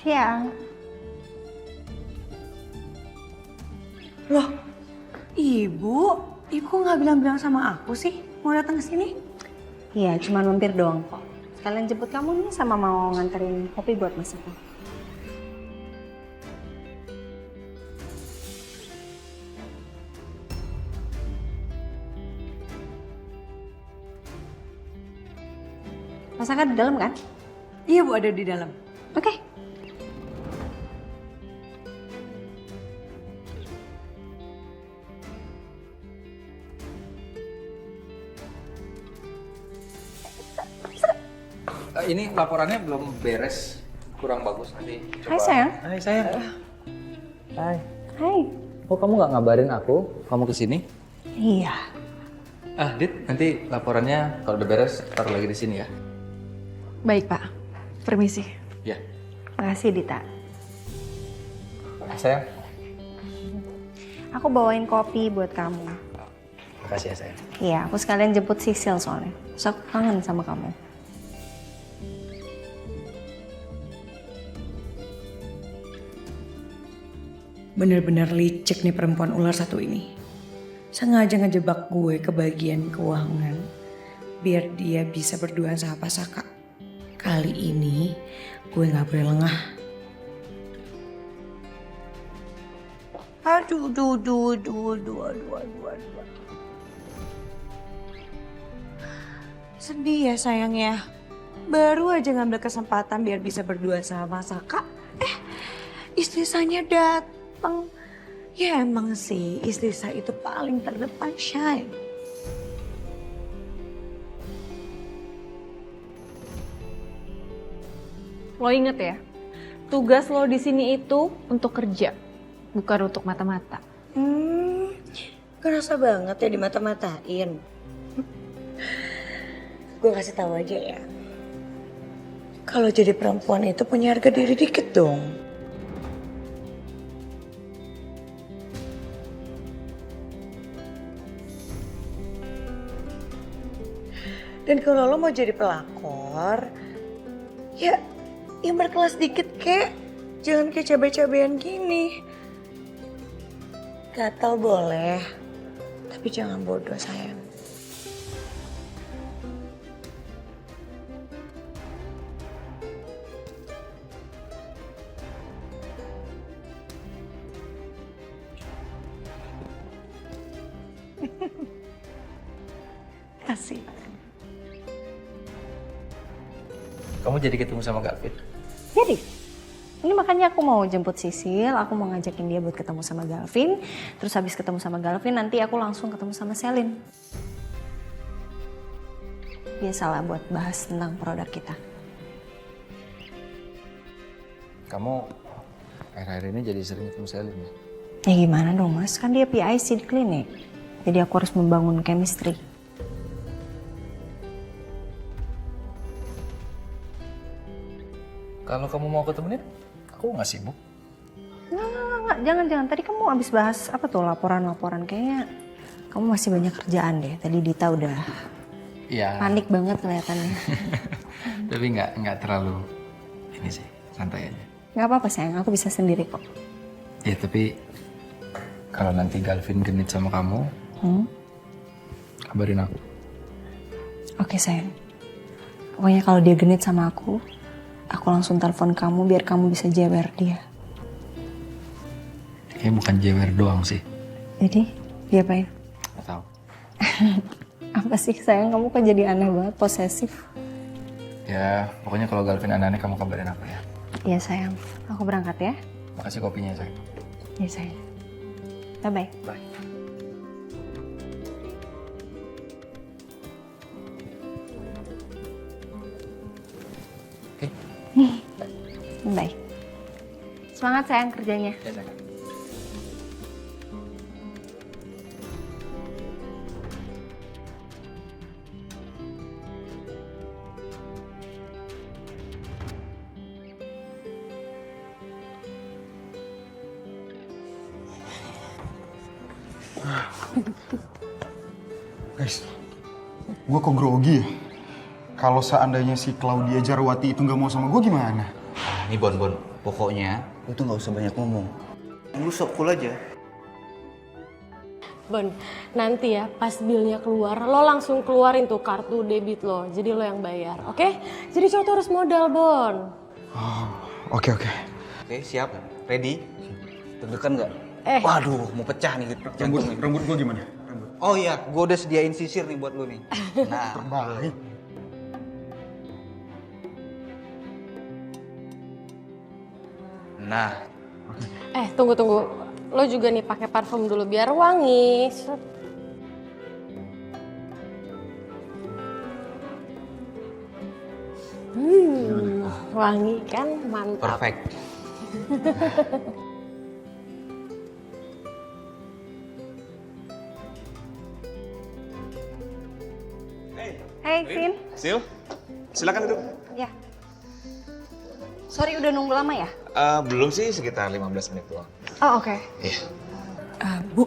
Siang. Loh, Ibu kok nggak bilang-bilang sama aku sih mau datang ke sini? Iya, cuma mampir doang kok. Sekalian jemput kamu nih sama mau nganterin kopi buat masaknya. Mas Angga di dalam kan? Iya Bu, ada di dalam. Oke. Ini laporannya belum beres, kurang bagus nanti. Hai sayang. Hai sayang. Hai. Hai. Kok kamu nggak ngabarin aku? Kamu kesini? Iya. Dit, nanti laporannya kalau udah beres taruh lagi di sini ya. Baik Pak, permisi. Ya. Makasih Dita. Sayang. Aku bawain kopi buat kamu. Makasih ya sayang. Iya, aku sekalian jemput Sisil soalnya. So, aku kangen sama kamu. Bener-bener licik nih perempuan ular satu ini. Sengaja ngejebak gue ke bagian keuangan biar dia bisa berduaan sama Pak Saka. Kali ini gue gak boleh lengah. Aduh. Sedih ya sayang ya. Baru aja ngambil kesempatan biar bisa berdua sama Pak Saka. Istri saya datang. Ya emang sih istri saya itu paling terdepan, Shay. Lo inget ya, tugas lo di sini itu untuk kerja, bukan untuk mata-mata. Kerasa banget ya di mata-matain. Gue kasih tahu aja ya. Kalau jadi perempuan itu punya harga diri dikit dong. Dan kalau lo mau jadi pelakor, ya yang berkelas dikit kek. Jangan kayak cabai-cabean gini. Gatal boleh, tapi jangan bodoh sayang. Kasih. Kamu jadi ketemu sama Gavin? Jadi, ini makanya aku mau jemput Sisil, aku mau ngajakin dia buat ketemu sama Galvin. Terus habis ketemu sama Galvin, nanti aku langsung ketemu sama Selin. Biasalah buat bahas tentang produk kita. Kamu akhir-akhir ini jadi sering ketemu Selin ya? Ya gimana dong mas, kan dia PIC di klinik. Jadi aku harus membangun chemistry. Kalau kamu mau ketemuin, aku nggak sibuk. Nggak, jangan. Tadi kamu habis bahas apa tuh laporan-laporan, kayaknya kamu masih banyak kerjaan deh. Tadi Dita udah panik banget kelihatannya. Tapi nggak terlalu ini sih, santai aja. Nggak apa-apa sayang, aku bisa sendiri kok. Ya tapi kalau nanti Galvin genit sama kamu, kabarin aku. Oke sayang. Pokoknya kalau dia genit sama aku langsung telepon kamu biar kamu bisa jewer dia. Kayaknya bukan jewer doang sih. Jadi, diapain? Nggak tahu. Apa sih sayang, kamu kok jadi aneh banget, posesif. Ya, pokoknya kalau Galvin aneh-aneh kamu kabarin aku ya. Iya sayang, aku berangkat ya. Makasih kopinya sayang. Iya sayang. Bye-bye. Bye. Bye. Semangat sayang kerjanya. Ya, sayang. Guys, gue kok grogi ya? Kalau seandainya si Claudia Jarwati itu nggak mau sama gue gimana? Nih Bon, pokoknya lu tuh nggak usah banyak ngomong. Lu sok cool aja. Bon, nanti ya pas bilnya keluar, lo langsung keluarin tuh kartu debit lo. Jadi lo yang bayar, oke? Jadi cowok tuh harus modal, Bon. Oke. Oke, siap. Ready? Deg-degan nggak? Waduh, mau pecah nih. Rambut gue gimana? Oh iya, gue udah sediain sisir nih buat lu nih. Nah, terbaik. Nah. Tunggu. Lo juga nih pakai parfum dulu biar wangi. Wangi kan, mantap. Perfect. Hey, Vin. Sil, silakan duduk. Ya. Sorry udah nunggu lama ya? Belum sih, sekitar 15 menit doang. Oh, oke. Iya. Bu,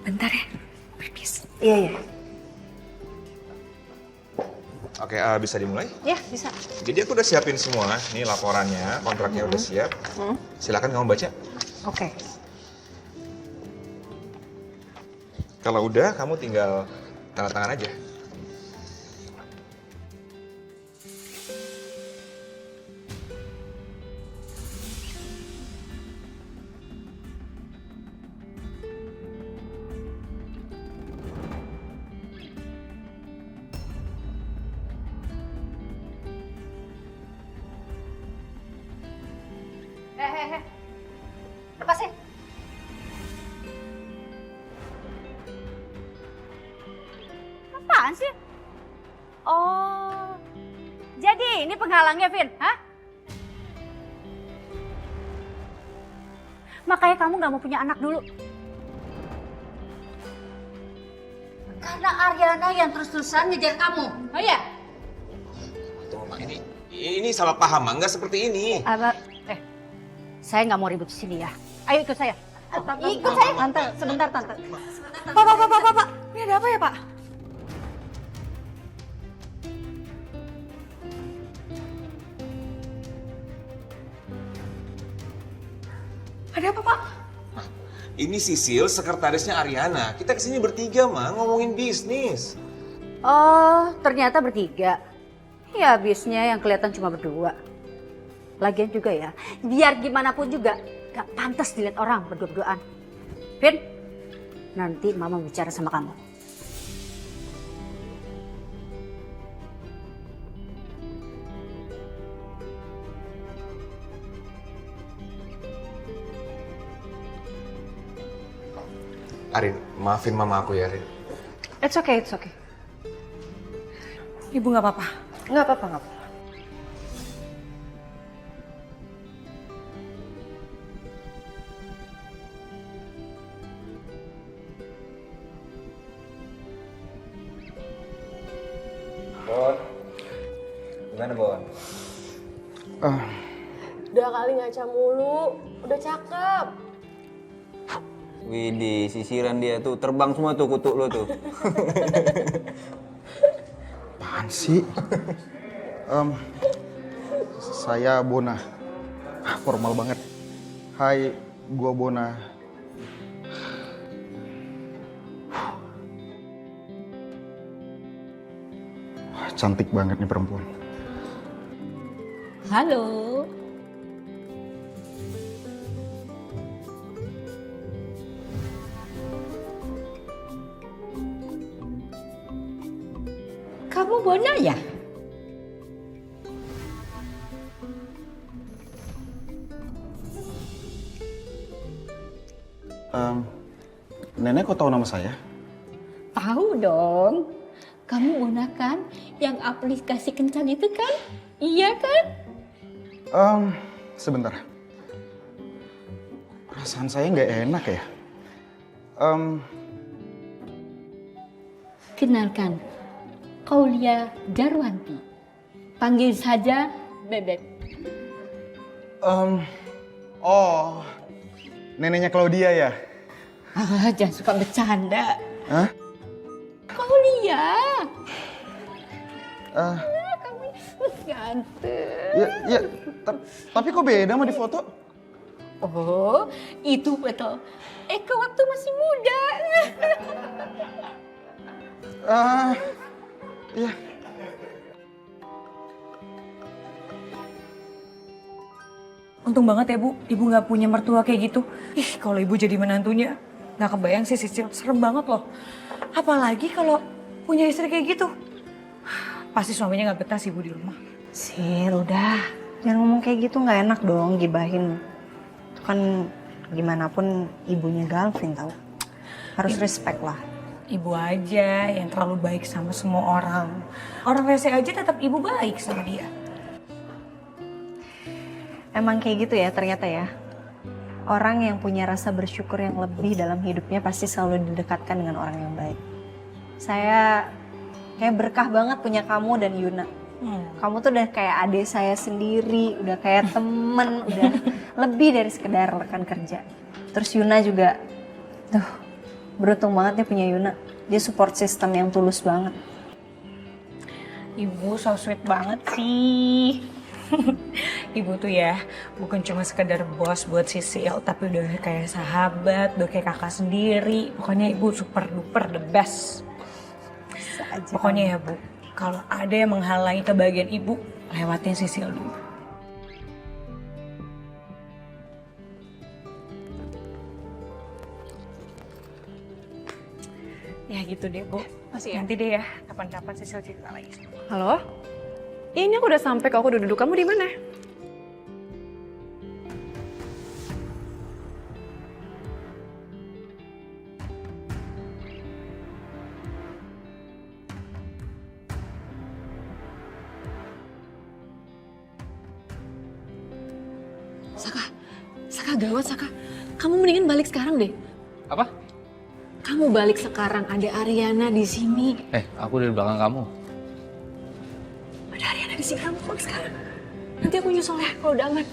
bentar ya. Please. Iya. Oke, bisa dimulai? Ya, bisa. Jadi aku udah siapin semua, nih laporannya, kontraknya udah siap. Silakan kamu baca. Oke. Kalau udah, kamu tinggal tanda tangan aja. Lepasin. Apaan sih? Oh, jadi ini penghalangnya, Vin? Hah? Makanya kamu gak mau punya anak dulu. Karena Aryana yang terus-terusan ngejar kamu. Oh iya? Tunggu, Ma, ini salah paham, Ma. Nggak seperti ini. Saya nggak mau ribut di sini ya. Ayo ikut saya. Ikut saya. Tante, sebentar Tante. Pak. Ini ada apa ya, Pak? Ada apa, Pak? Ini Sisil, sekretarisnya Aryana. Kita kesini bertiga, Ma, ngomongin bisnis. Oh, ternyata bertiga. Ya, bisnya yang kelihatan cuma berdua. Lagian juga ya, biar gimana pun juga gak pantas dilihat orang berdua-duaan. Vin, nanti Mama bicara sama kamu. Arin, maafin Mama aku ya, Arin. It's okay. Ibu nggak apa-apa. Nggak apa-apa. Bon. Gimana, Bon? Udah kali ngaca mulu, udah cakep. Widih, sisiran dia tuh. Terbang semua tuh kutu lo tuh. Apaan sih? Saya Bona. Formal banget. Hai, gua Bona. Cantik banget nih perempuan. Halo. Kamu Bona ya? Nenek kok tahu nama saya? Tahu dong. Kamu Bona kan yang aplikasi kencan itu kan? Iya kan? Sebentar. Perasaan saya nggak enak ya. Kenalkan, Kaulia Darwanti. Panggil saja Bebek. Oh, neneknya Claudia ya? Jangan suka bercanda. Hah? Kaulia. Kamu ganteng. Ya, tapi kok beda sama di foto? Oh, itu betul. Eko waktu masih muda. Iya. Untung banget ya Bu, Ibu nggak punya mertua kayak gitu. Ih, kalau Ibu jadi menantunya, nggak kebayang sih Sisil, serem banget loh. Apalagi kalau punya istri kayak gitu. Pasti suaminya nggak betah sih Ibu di rumah. Sil, udah. Jangan ngomong kayak gitu, nggak enak dong gibahin Kan gimana pun ibunya Galvin tahu. Harus respect lah. Ibu aja yang terlalu baik sama semua orang. Orang rese aja tetap ibu baik sama dia. Emang kayak gitu ya ternyata ya. Orang yang punya rasa bersyukur yang lebih dalam hidupnya pasti selalu didekatkan dengan orang yang baik. Saya kayak berkah banget punya kamu dan Yuna. Kamu tuh udah kayak adik saya sendiri, udah kayak temen, udah lebih dari sekedar rekan kerja. Terus Yuna juga, tuh beruntung banget ya punya Yuna. Dia support system yang tulus banget. Ibu so sweet banget sih. Ibu tuh ya bukan cuma sekedar bos buat Sisil, tapi udah kayak sahabat, udah kayak kakak sendiri. Pokoknya ibu super duper the best. Pokoknya ya Bu, kalau ada yang menghalangi kebahagiaan ibu, lewatin Sisil dulu. Ya gitu deh Bu. Nanti deh ya, kapan-kapan Sisil cerita lagi. Halo? Ya, ini aku udah sampai kok, aku udah duduk. Kamu di mana? Saka gawat Saka. Kamu mendingan balik sekarang deh. Apa? Kamu balik sekarang, ada Ariana di sini. Aku di belakang kamu. Ada Ariana di sini, kamu balik sekarang. Nanti aku nyusul ya kalau udah aman.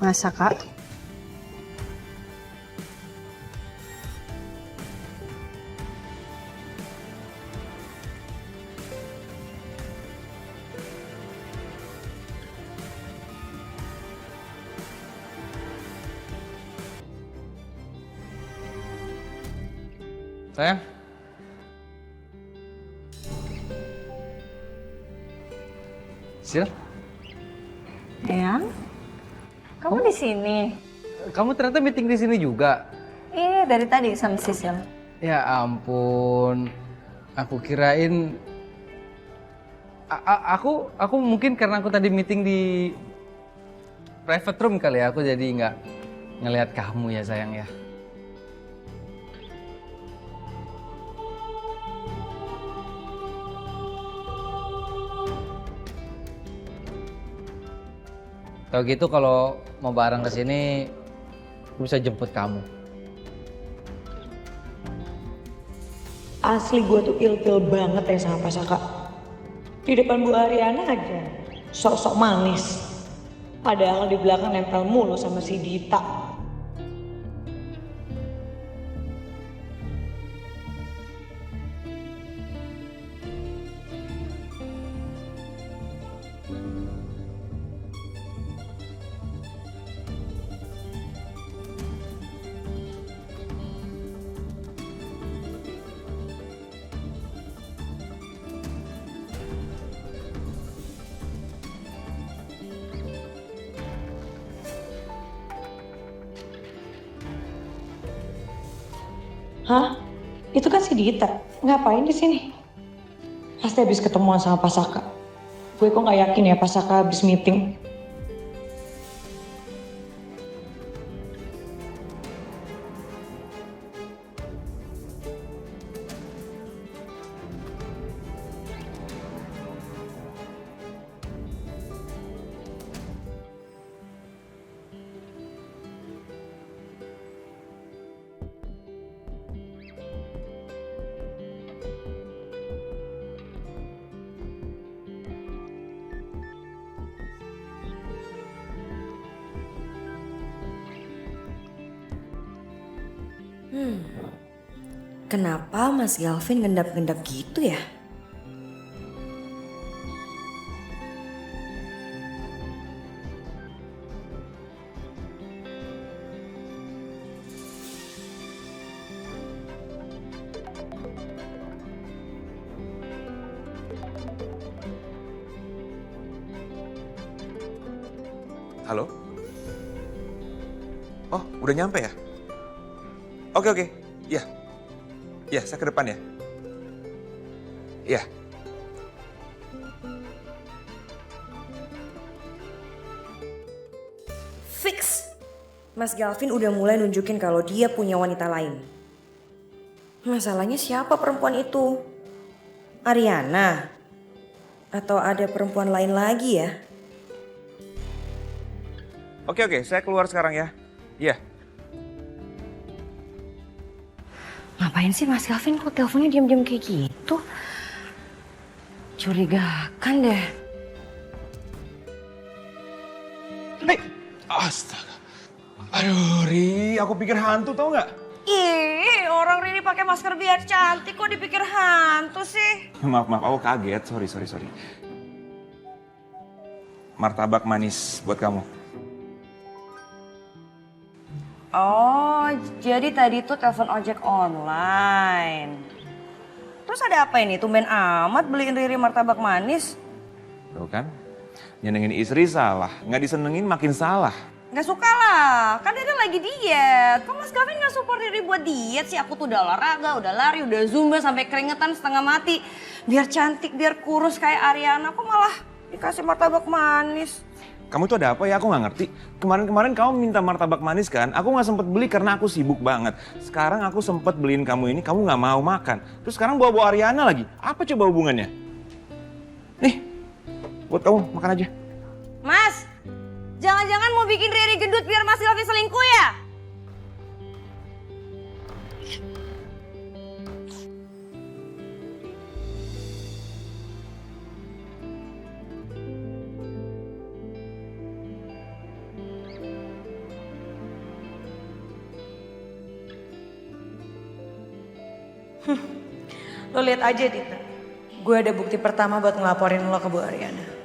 Masa Kak? Sayang. Sil? Eyang? Kamu di sini? Kamu ternyata meeting di sini juga? Iya, dari tadi sama Sisil. Ya ampun. Aku kirain aku mungkin karena aku tadi meeting di private room kali ya, aku jadi nggak ngelihat kamu ya sayang ya. Kalau gitu kalau mau bareng ke sini, aku bisa jemput kamu. Asli gue tuh ilfil banget ya sama Pak Saka. Di depan Bu Ariana aja sok-sok manis. Padahal di belakang nempel mulu sama si Dita. Hah? Itu kan si Dita. Ngapain di sini? Pasti habis ketemuan sama Pak Saka. Gue kok nggak yakin ya Pak Saka habis meeting. Kenapa Mas Galvin ngendap-ngendap gitu ya? Halo? Oh, udah nyampe ya? Oke. Iya. Iya, saya ke depan ya. Iya. Fix. Mas Galvin udah mulai nunjukin kalau dia punya wanita lain. Masalahnya siapa perempuan itu? Ariana? Atau ada perempuan lain lagi ya? Oke, saya keluar sekarang ya. Iya. Ngapain sih Mas Galvin kok teleponnya diam-diam kayak gitu? Curigakan deh. Astaga. Aduh, Ri, aku pikir hantu tau nggak? Ih, orang Rini pakai masker biar cantik kok dipikir hantu sih? Maaf, aku kaget. Sorry. Martabak manis buat kamu. Oh, jadi tadi tuh telepon ojek online. Terus ada apa ini? Tumben amat beliin Riri martabak manis. Tuh kan, nyenengin istri salah, nggak disenengin makin salah. Gak suka lah, kan dia lagi diet. Kok Mas Gavin gak support Riri buat diet sih? Aku tuh udah olahraga, udah lari, udah zumba sampai keringetan setengah mati. Biar cantik, biar kurus kayak Ariana. Kok malah dikasih martabak manis? Kamu tuh ada apa ya? Aku nggak ngerti. Kemarin kamu minta martabak manis kan? Aku nggak sempet beli karena aku sibuk banget. Sekarang aku sempet beliin kamu ini, kamu nggak mau makan. Terus sekarang bawa Ariana lagi. Apa coba hubungannya? Nih, buat kamu makan aja. Mas, jangan-jangan mau bikin Riri gendut biar Mas Gavin selingkuh ya? Lo lihat aja Dita, gue ada bukti pertama buat ngelaporin lo ke Bu Ariana.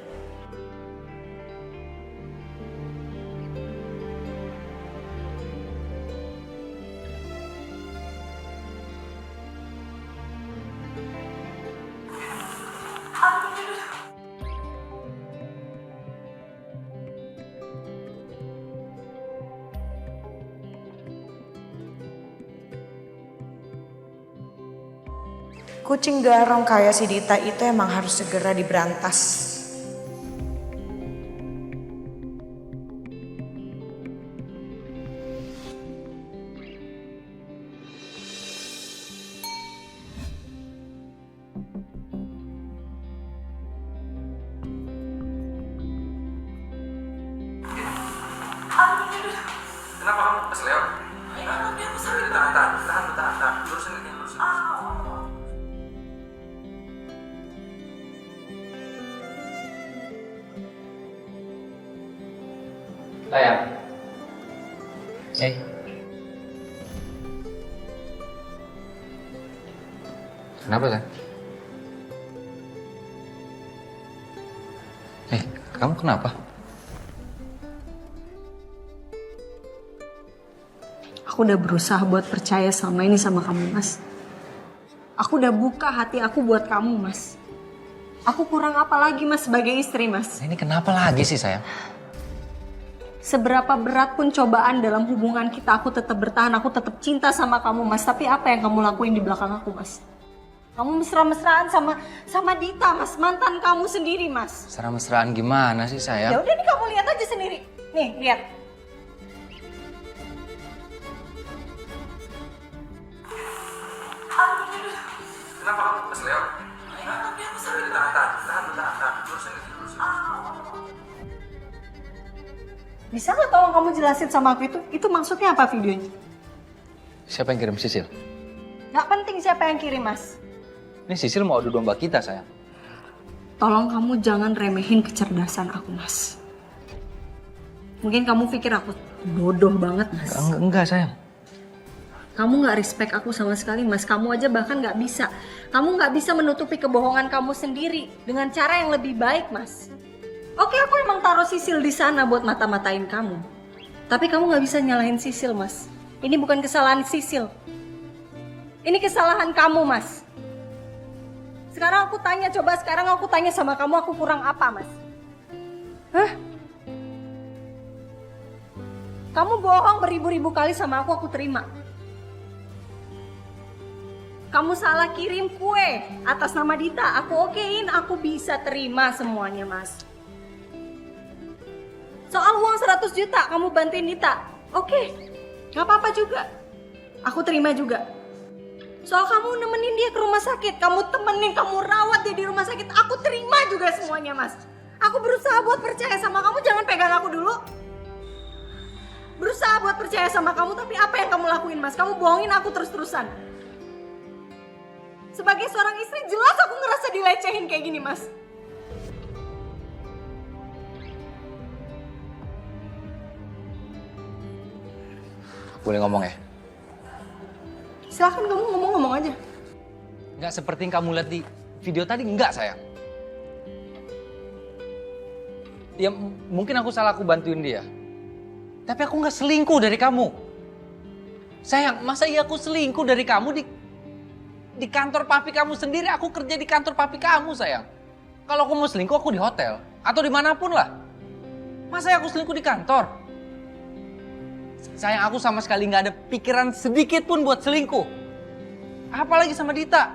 Kucing garong kayak si Dita itu emang harus segera diberantas. Kenapa kamu kesleo? Tahan. Lurusin. Sayang. Kenapa, sayang? Kamu kenapa? Aku udah berusaha buat percaya sama ini sama kamu, Mas. Aku udah buka hati aku buat kamu, Mas. Aku kurang apa lagi, Mas, sebagai istri, Mas? Ini kenapa lagi sih, sayang? Seberapa berat pun cobaan dalam hubungan kita, aku tetap bertahan, aku tetap cinta sama kamu, Mas. Tapi apa yang kamu lakuin di belakang aku, Mas? Kamu mesra-mesraan sama Dita, Mas. Mantan kamu sendiri, Mas. Mesra-mesraan gimana sih, sayang? Ya udah nih, kamu lihat aja sendiri. Nih, lihat. Kenapa kamu kesleo? Tahan. Lurusin. Bisa nggak tolong kamu jelasin sama aku itu maksudnya apa videonya? Siapa yang kirim Sisil? Nggak penting siapa yang kirim, Mas. Ini Sisil mau adu domba kita, sayang. Tolong kamu jangan remehin kecerdasan aku, Mas. Mungkin kamu pikir aku bodoh banget, Mas. Enggak, sayang. Kamu nggak respect aku sama sekali, Mas. Kamu aja bahkan nggak bisa. Kamu nggak bisa menutupi kebohongan kamu sendiri dengan cara yang lebih baik, Mas. Oke, aku emang taruh Sisil di sana buat mata-matain kamu. Tapi kamu nggak bisa nyalahin Sisil, Mas. Ini bukan kesalahan Sisil. Ini kesalahan kamu, Mas. Sekarang aku tanya sama kamu, aku kurang apa, Mas? Hah? Kamu bohong beribu-ribu kali sama aku terima. Kamu salah kirim kue atas nama Dita, aku okein, aku bisa terima semuanya, Mas. Soal uang 100 juta, kamu bantuin Dita. Oke, gak apa-apa juga. Aku terima juga. Soal kamu nemenin dia ke rumah sakit, kamu temenin, kamu rawat dia di rumah sakit, aku terima juga semuanya, Mas. Aku berusaha buat percaya sama kamu, jangan pegang aku dulu. Berusaha buat percaya sama kamu, tapi apa yang kamu lakuin, Mas? Kamu bohongin aku terus-terusan. Sebagai seorang istri, jelas aku ngerasa dilecehin kayak gini, Mas. Boleh ngomong ya? Silahkan kamu ngomong-ngomong aja. Nggak seperti yang kamu lihat di video tadi, enggak sayang. Ya mungkin aku salah, aku bantuin dia. Tapi aku nggak selingkuh dari kamu. Sayang, masa iya aku selingkuh dari kamu di kantor papi kamu sendiri? Aku kerja di kantor papi kamu, sayang. Kalau aku mau selingkuh, aku di hotel. Atau dimanapun lah. Masa aku selingkuh di kantor? Sayang, aku sama sekali nggak ada pikiran sedikit pun buat selingkuh. Apalagi sama Dita.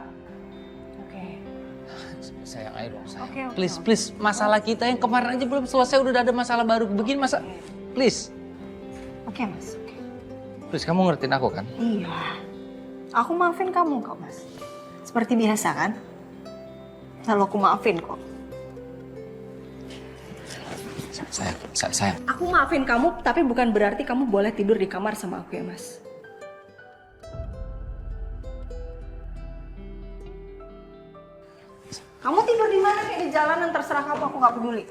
Sayang, ayo dong sayang. Please, masalah kita yang kemarin aja belum selesai, udah ada masalah baru begini, masa? Please. Oke, Mas. Please, kamu ngertiin aku kan? Iya. Aku maafin kamu kok, Mas. Seperti biasa kan? Lalu aku maafin kok. Sayang. Aku maafin kamu, tapi bukan berarti kamu boleh tidur di kamar sama aku ya, Mas. Kamu tidur di mana kayak di jalanan, terserah kamu, aku nggak peduli.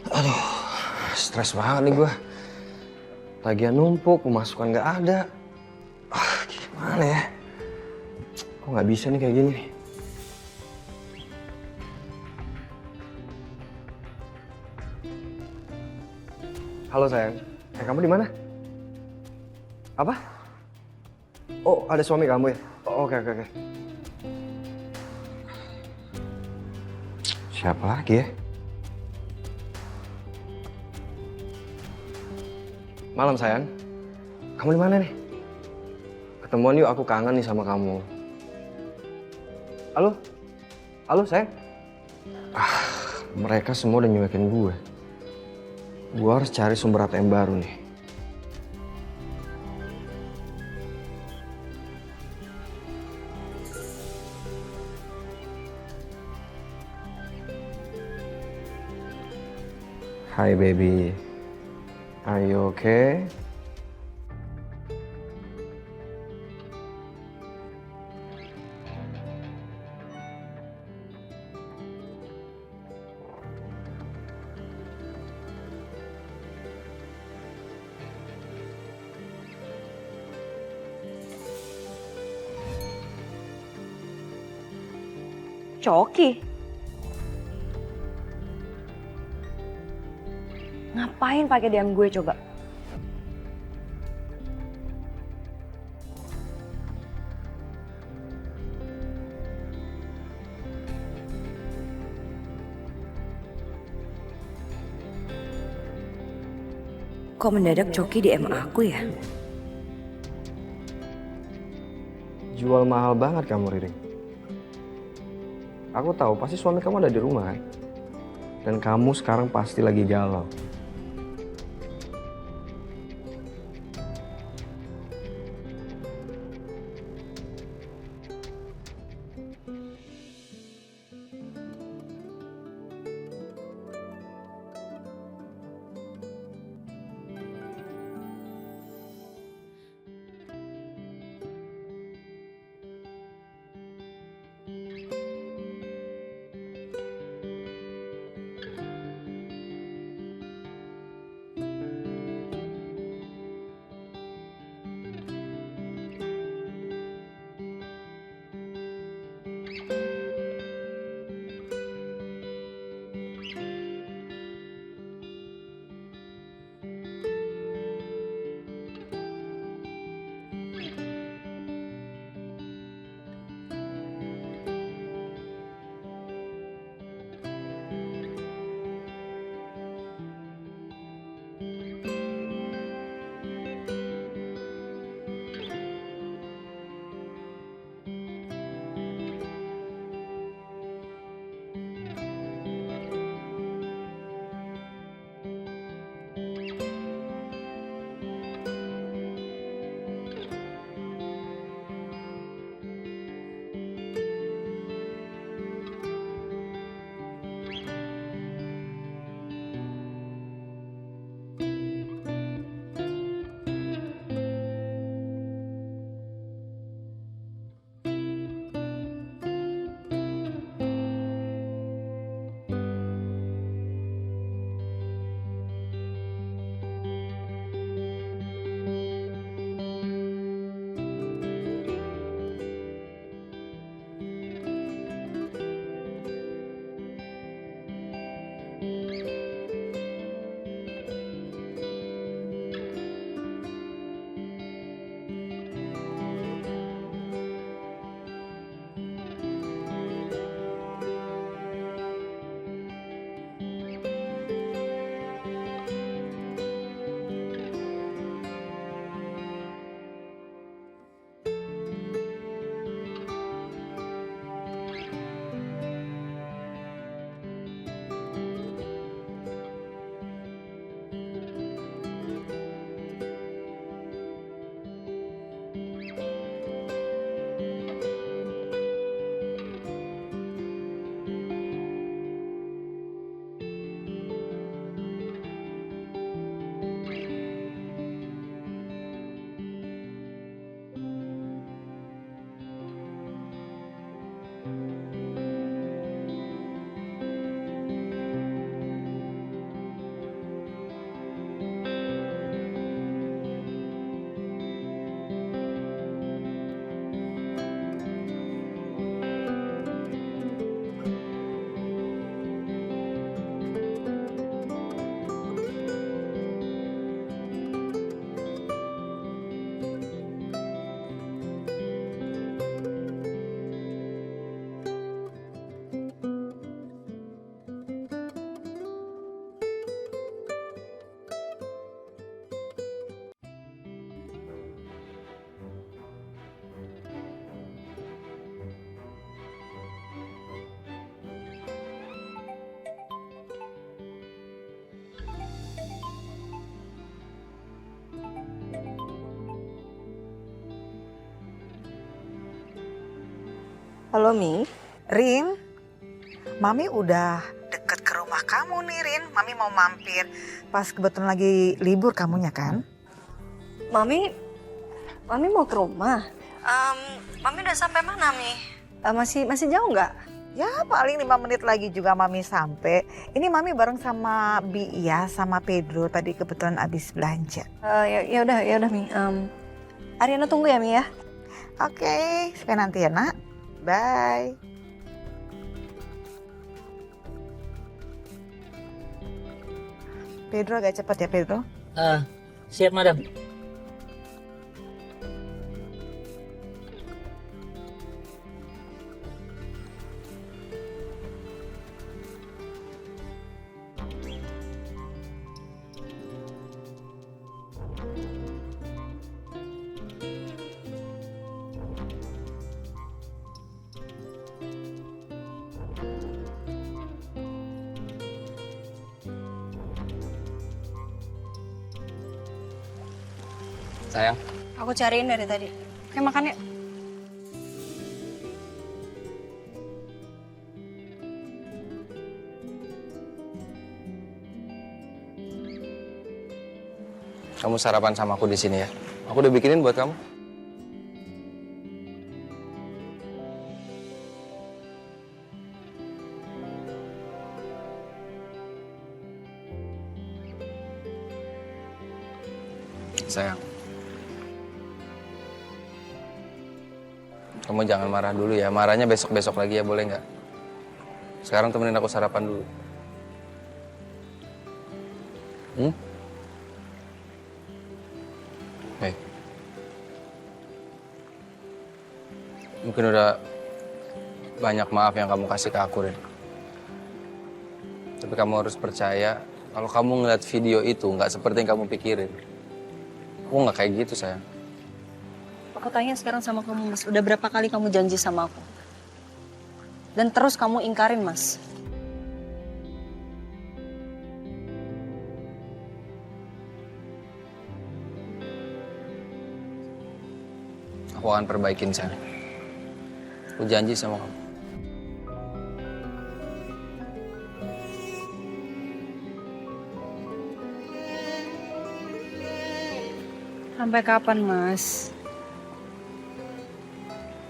Aduh, stres banget nih gue. Tagihan numpuk, pemasukan nggak ada. Gimana ya? Kok nggak bisa nih kayak gini? Halo sayang, kamu di mana? Apa? Oh, ada suami kamu ya? Oh, oke. Siapa lagi ya? Malam sayang, kamu di mana nih? Ketemuan yuk, aku kangen nih sama kamu. Halo sayang. Mereka semua udah nyuekin gue. Gue harus cari sumber ATM baru nih. Hi baby. Are you okay? Coki. Ngapain pakai DM gue coba? Kok mendadak Coki DM aku ya? Jual mahal banget kamu, Riring. Aku tahu pasti suami kamu ada di rumah kan? Dan kamu sekarang pasti lagi galau. Halo Mi. Rin, Mami udah deket ke rumah kamu nih Rin. Mami mau mampir pas kebetulan lagi libur kamunya kan? Mami mau ke rumah. Mami udah sampai mana Mi? Masih jauh nggak? Ya paling 5 menit lagi juga Mami sampai. Ini Mami bareng sama Bia sama Pedro tadi kebetulan abis belanja. Ya udah Mi. Ariana tunggu ya Mi ya. Oke, sampai nanti ya nak. Bye. Pedro agak cepat ya Pedro. Siap madam. Sayang. Aku cariin dari tadi. Oke, makan yuk. Kamu sarapan sama aku di sini ya. Aku udah bikinin buat kamu. Sayang. Kamu jangan marah dulu ya. Marahnya besok-besok lagi ya, boleh nggak? Sekarang temenin aku sarapan dulu. Hei. Mungkin udah banyak maaf yang kamu kasih ke aku, Rin. Tapi kamu harus percaya kalau kamu ngeliat video itu nggak seperti yang kamu pikirin. Aku nggak kayak gitu, sayang. Aku tanya sekarang sama kamu, Mas. Udah berapa kali kamu janji sama aku? Dan terus kamu ingkarin, Mas. Aku akan perbaikin, sayang. Aku janji sama kamu. Sampai kapan, Mas?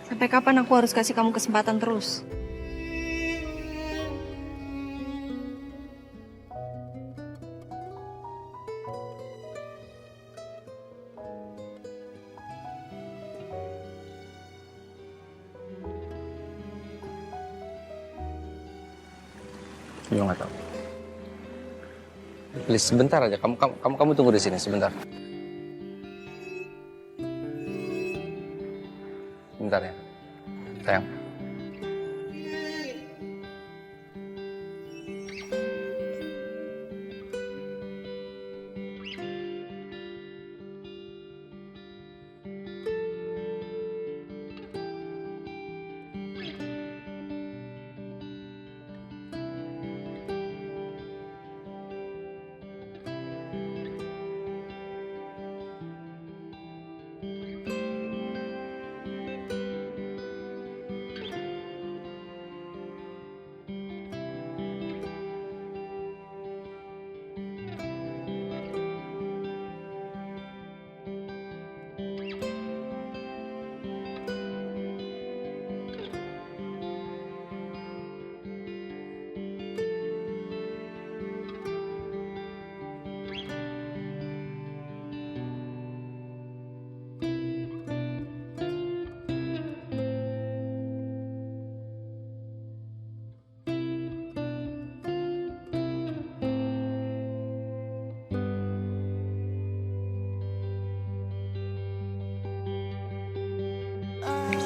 Sampai kapan aku harus kasih kamu kesempatan terus? Juga nggak tahu. Please, sebentar aja. Kamu tunggu di sini sebentar. Bentar ya, sayang.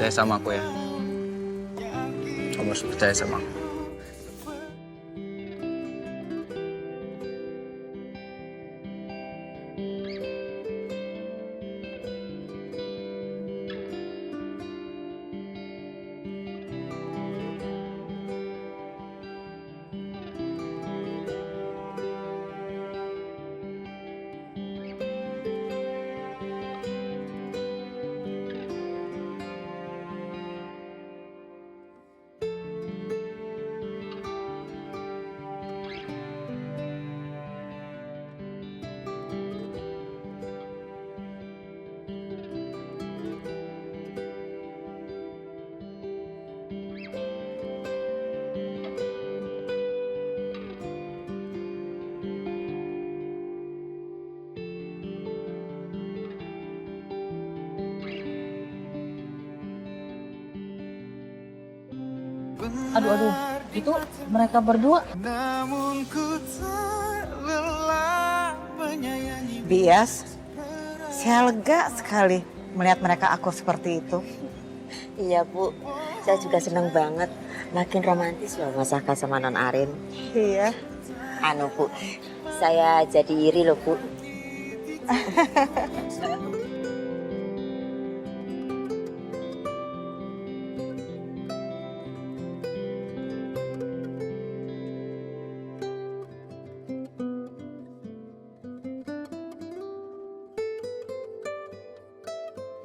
Percaya sama aku ya. Kamu harus percaya sama aku. Aduh, itu mereka berdua. Bias, saya lega sekali melihat mereka akur seperti itu. Iya Bu, saya juga seneng banget. Makin romantis loh Mas Saka sama Non Arin. Iya. Anu Bu, saya jadi iri loh Bu.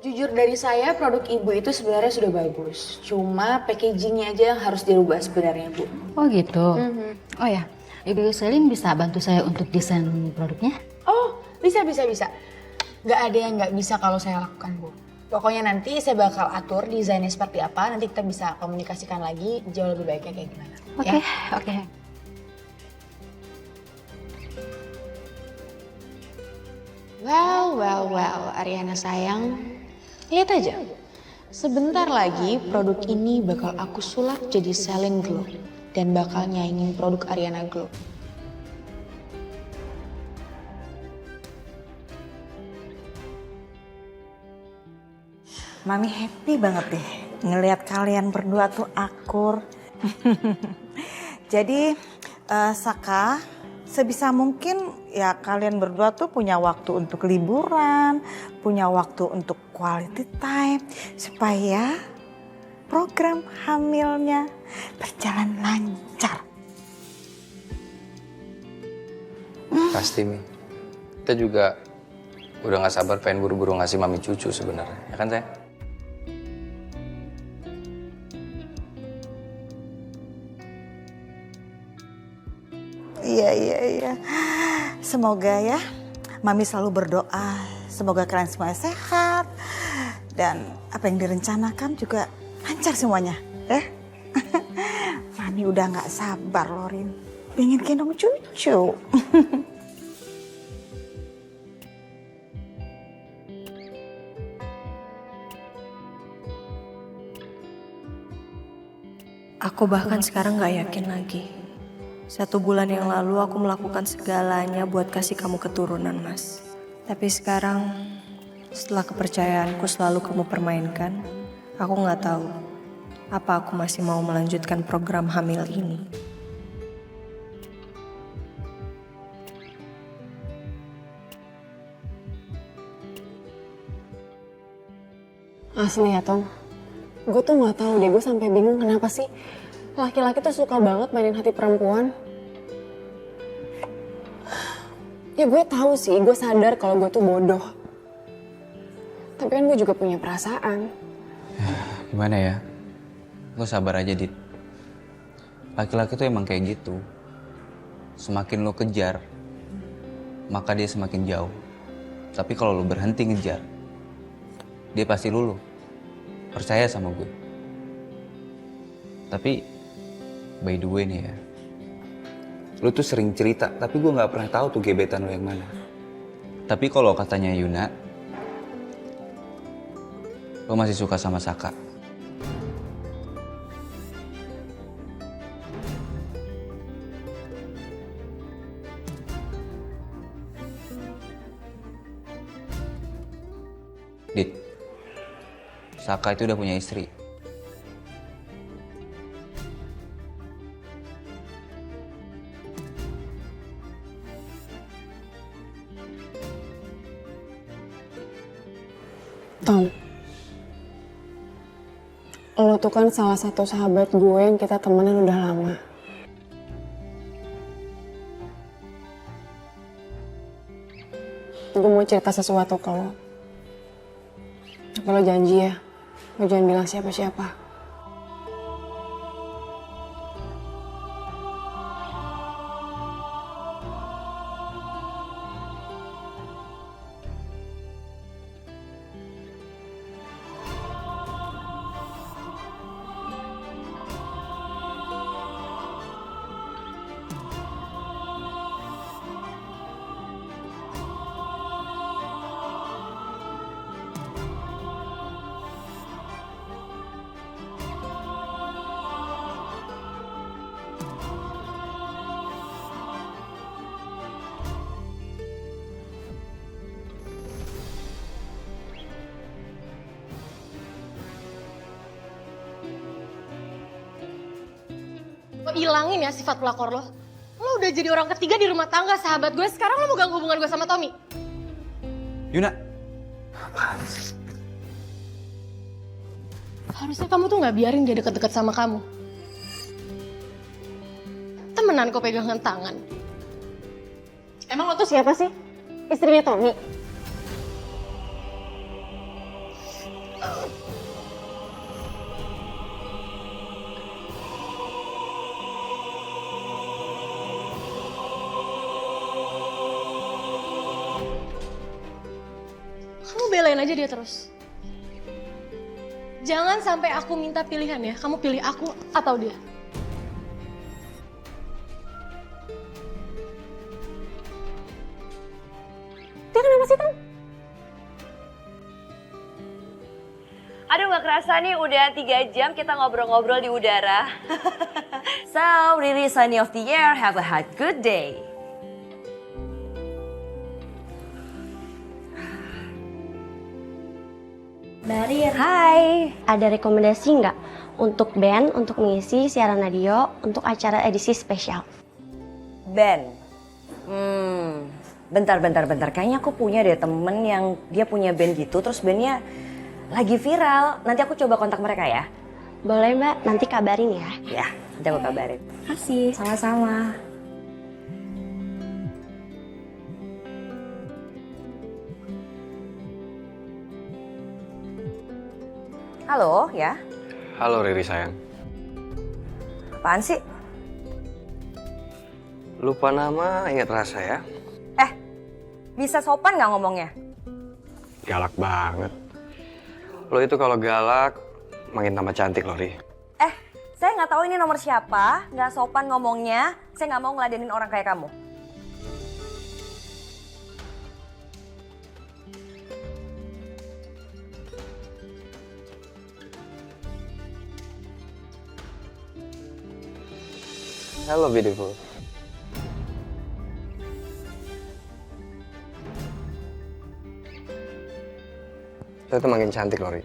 Jujur dari saya, produk ibu itu sebenarnya sudah bagus. Cuma packagingnya aja yang harus dirubah sebenarnya, Bu. Oh gitu. Oh ya, Ibu Selin bisa bantu saya untuk desain produknya? Oh, bisa. Nggak ada yang nggak bisa kalau saya lakukan, Bu. Pokoknya nanti saya bakal atur desainnya seperti apa, nanti kita bisa komunikasikan lagi jauh lebih baiknya kayak gimana. Oke. Well, Ariana sayang. Lihat aja, sebentar lagi produk ini bakal aku sulap jadi Celine Glow dan bakal nyaingin produk Ariana Glow. Mami happy banget deh ngelihat kalian berdua tuh akur. Jadi Saka, sebisa mungkin ya kalian berdua tuh punya waktu untuk liburan, punya waktu untuk quality time supaya program hamilnya berjalan lancar. Pasti Mi. Kita juga udah gak sabar pengen buru-buru ngasih Mami cucu sebenarnya, ya kan sayang? Iya. Semoga ya Mami selalu berdoa. Semoga kalian semua sehat. Dan apa yang direncanakan juga lancar semuanya. Mami udah gak sabar loh Rin. Pengen gendong cucu. Aku bahkan sekarang gak yakin lagi. 1 bulan yang lalu aku melakukan segalanya buat kasih kamu keturunan, Mas. Tapi sekarang, setelah kepercayaanku selalu kamu permainkan, aku gak tahu apa aku masih mau melanjutkan program hamil ini. Asli ya Tom, gue tuh gak tahu deh, gue sampai bingung kenapa sih laki-laki tuh suka banget mainin hati perempuan. Ya gue tahu sih, gue sadar kalau gue tuh bodoh. Tapi kan gue juga punya perasaan. Gimana ya? Lo sabar aja, Dit. Laki-laki tuh emang kayak gitu. Semakin lo kejar, maka dia semakin jauh. Tapi kalau lo berhenti ngejar, dia pasti luluh. Percaya sama gue. Tapi, by the way nih ya, lo tuh sering cerita, tapi gue gak pernah tahu tuh gebetan lo yang mana. Tapi kalau katanya Yuna, lo masih suka sama Saka. Dit, Saka itu udah punya istri. Tom, lo tuh kan salah satu sahabat gue yang kita temenan udah lama. Gue mau cerita sesuatu ke lo. Tapi lo janji ya, lo jangan bilang siapa-siapa. Lo ilangin ya sifat pelakor lo. Lo udah jadi orang ketiga di rumah tangga sahabat gue. Sekarang lo mau ganggu hubungan gue sama Tommy. Yuna. Harusnya kamu tuh gak biarin dia deket-deket sama kamu. Temenan kok pegangan tangan. Emang lo tuh siapa sih? Istrinya Tommy? Kamu belain aja dia terus. Jangan sampai aku minta pilihan ya. Kamu pilih aku atau dia. Dia kenapa sih, Tam? Aduh gak kerasa nih udah 3 jam kita ngobrol-ngobrol di udara. So, Riri signing off the air, have a good day. Mbak Rir, hai. Ada rekomendasi nggak untuk band untuk mengisi siaran radio untuk acara edisi spesial? Ben, bentar. Kayaknya aku punya deh temen yang dia punya band gitu, terus bandnya lagi viral. Nanti aku coba kontak mereka ya. Boleh Mbak, nanti kabarin ya. Ya, nanti aku kabarin. Makasih. Sama-sama. Halo, ya? Halo Riri sayang. Apaan sih? Lupa nama, ingat rasa ya? Bisa sopan nggak ngomongnya? Galak banget. Lo itu kalau galak, makin tambah cantik loh, Ri. Saya nggak tahu ini nomor siapa, nggak sopan ngomongnya. Saya nggak mau ngeladenin orang kayak kamu. Hello beautiful. Lo tuh makin cantik loh, Ri.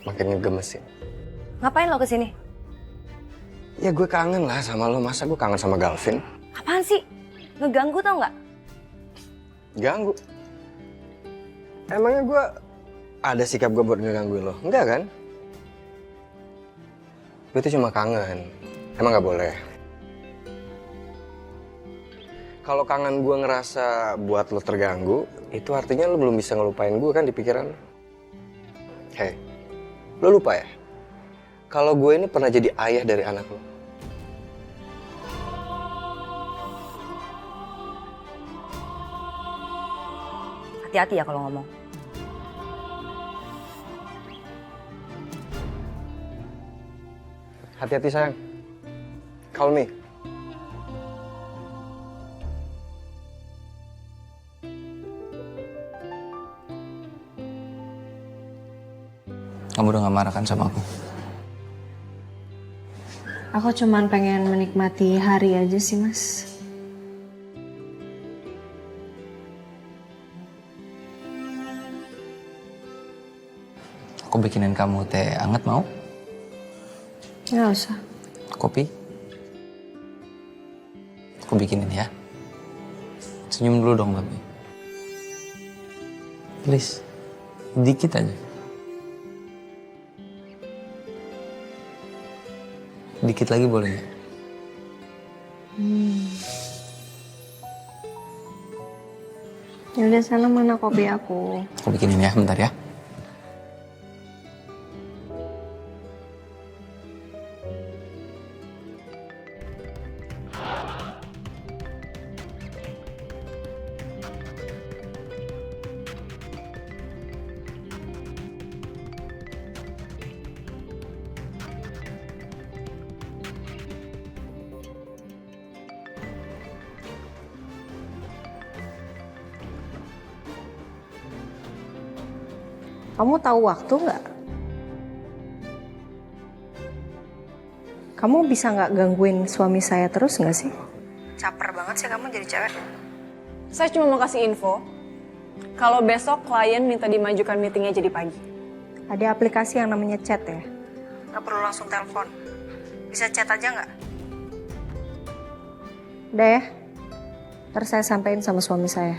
Makin ngegemesin. Ngapain lo kesini? Ya gue kangen lah sama lo, masa gue kangen sama Galvin? Apaan sih? Ngeganggu tau nggak? Ganggu. Emangnya gue ada sikap gue buat ngegangguin lo? Enggak kan? Gue tuh cuma kangen. Emang nggak boleh? Kalau kangen gue ngerasa buat lo terganggu, itu artinya lo belum bisa ngelupain gue kan di pikiran lo. Hei, lo lupa ya? Kalau gue ini pernah jadi ayah dari anak lo. Hati-hati ya kalau ngomong. Hati-hati sayang. Call me. Kamu udah gak marah kan sama aku? Aku cuman pengen menikmati hari aja sih, Mas. Aku bikinin kamu teh anget mau? Nggak usah. Kopi? Aku bikinin ya. Senyum dulu dong, Babi. Please, dikit aja. Dikit lagi boleh nggak? Yaudah sana mana kopi aku? Aku bikinin ya, bentar ya. Kamu tahu waktu nggak? Kamu bisa nggak gangguin suami saya terus nggak sih? Caper banget sih kamu jadi cewek. Saya cuma mau kasih info, kalau besok klien minta dimajukan meetingnya jadi pagi. Ada aplikasi yang namanya chat ya. Nggak perlu langsung telepon. Bisa chat aja nggak? Udah ya, ntar saya sampein sama suami saya.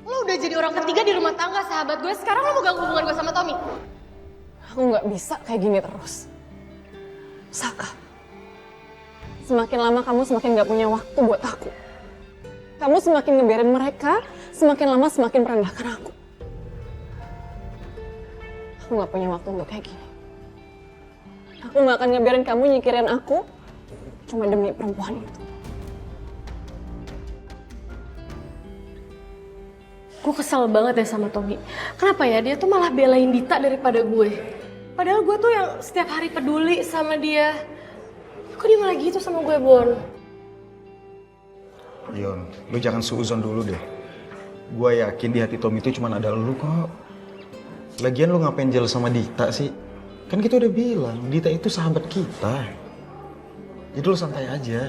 Lo udah jadi orang ketiga di rumah tangga sahabat gue, sekarang lo mau ganggu hubungan gue sama Tommy? Aku nggak bisa kayak gini terus. Saka, semakin lama kamu semakin nggak punya waktu buat aku. Kamu semakin ngebiarin mereka, semakin lama semakin merendahkan aku. Aku nggak punya waktu untuk kayak gini. Aku nggak akan ngebiarin kamu nyikirin aku cuma demi perempuan itu. Gue kesel banget ya sama Tommy. Kenapa ya dia tuh malah belain Dita daripada gue? Padahal gue tuh yang setiap hari peduli sama dia. Kok dia malah gitu sama gue, Bon? Yon, lu jangan suuzon dulu deh. Gue yakin di hati Tommy itu cuma ada lu kok. Lagian lu ngapain jealous sama Dita sih? Kan kita udah bilang, Dita itu sahabat kita. Jadi lu santai aja.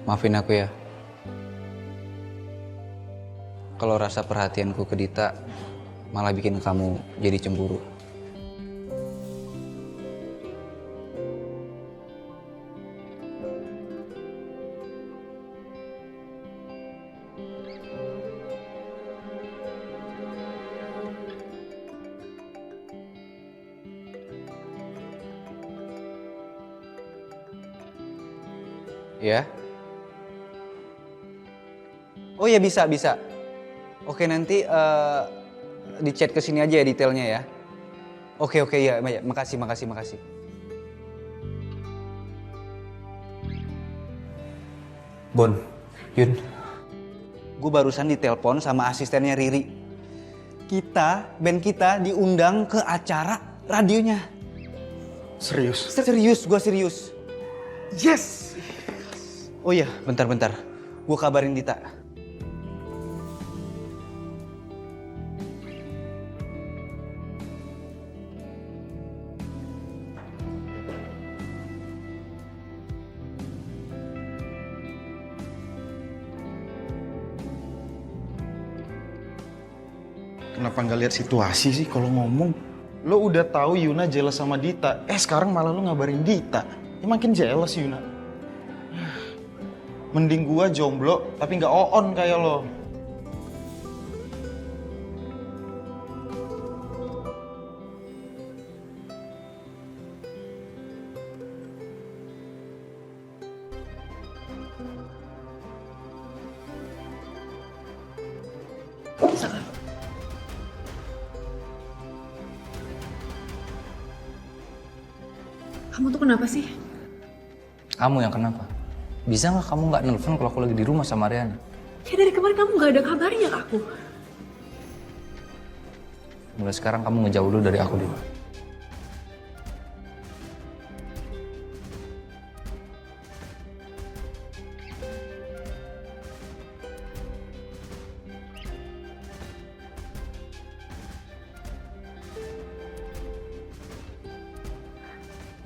Maafin aku ya. Kalau rasa perhatianku ke Dita malah bikin kamu jadi cemburu. Ya? Oh ya bisa. Oke nanti di chat ke sini aja ya detailnya ya. Oke ya, makasih. Bon, Yun, gue barusan ditelepon sama asistennya Riri. Band kita diundang ke acara radionya. Serius? Serius, gue serius. Yes! Oh iya, bentar. Gue kabarin Dita. Kenapa nggak lihat situasi sih kalau ngomong? Lo udah tahu Yuna jealous sama Dita. Sekarang malah lo ngabarin Dita. Ya makin jealous Yuna. Mending gua jomblo tapi nggak on kayak lo. Kamu tuh kenapa sih? Kamu yang kenapa? Bisa nggak kamu nggak nelfon kalau aku lagi di rumah sama Ariana? Ya dari kemarin kamu nggak ada kabarnya ke aku. Mulai sekarang kamu ngejauh dulu dari aku dulu.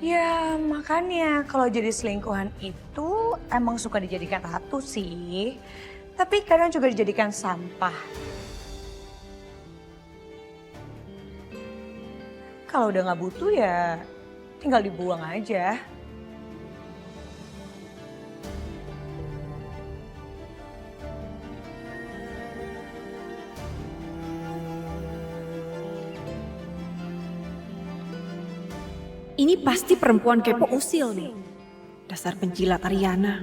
Ya makanya kalau jadi selingkuhan itu emang suka dijadikan ratu sih. Tapi kadang juga dijadikan sampah. Kalau udah nggak butuh ya tinggal dibuang aja. Ini pasti perempuan kepo usil nih. Dasar penjilat Ariana.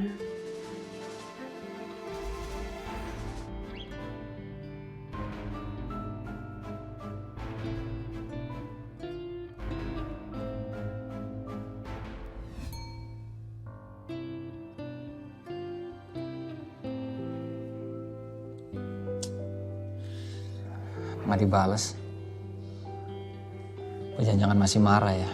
Nggak dibales. Jangan-jangan masih marah ya?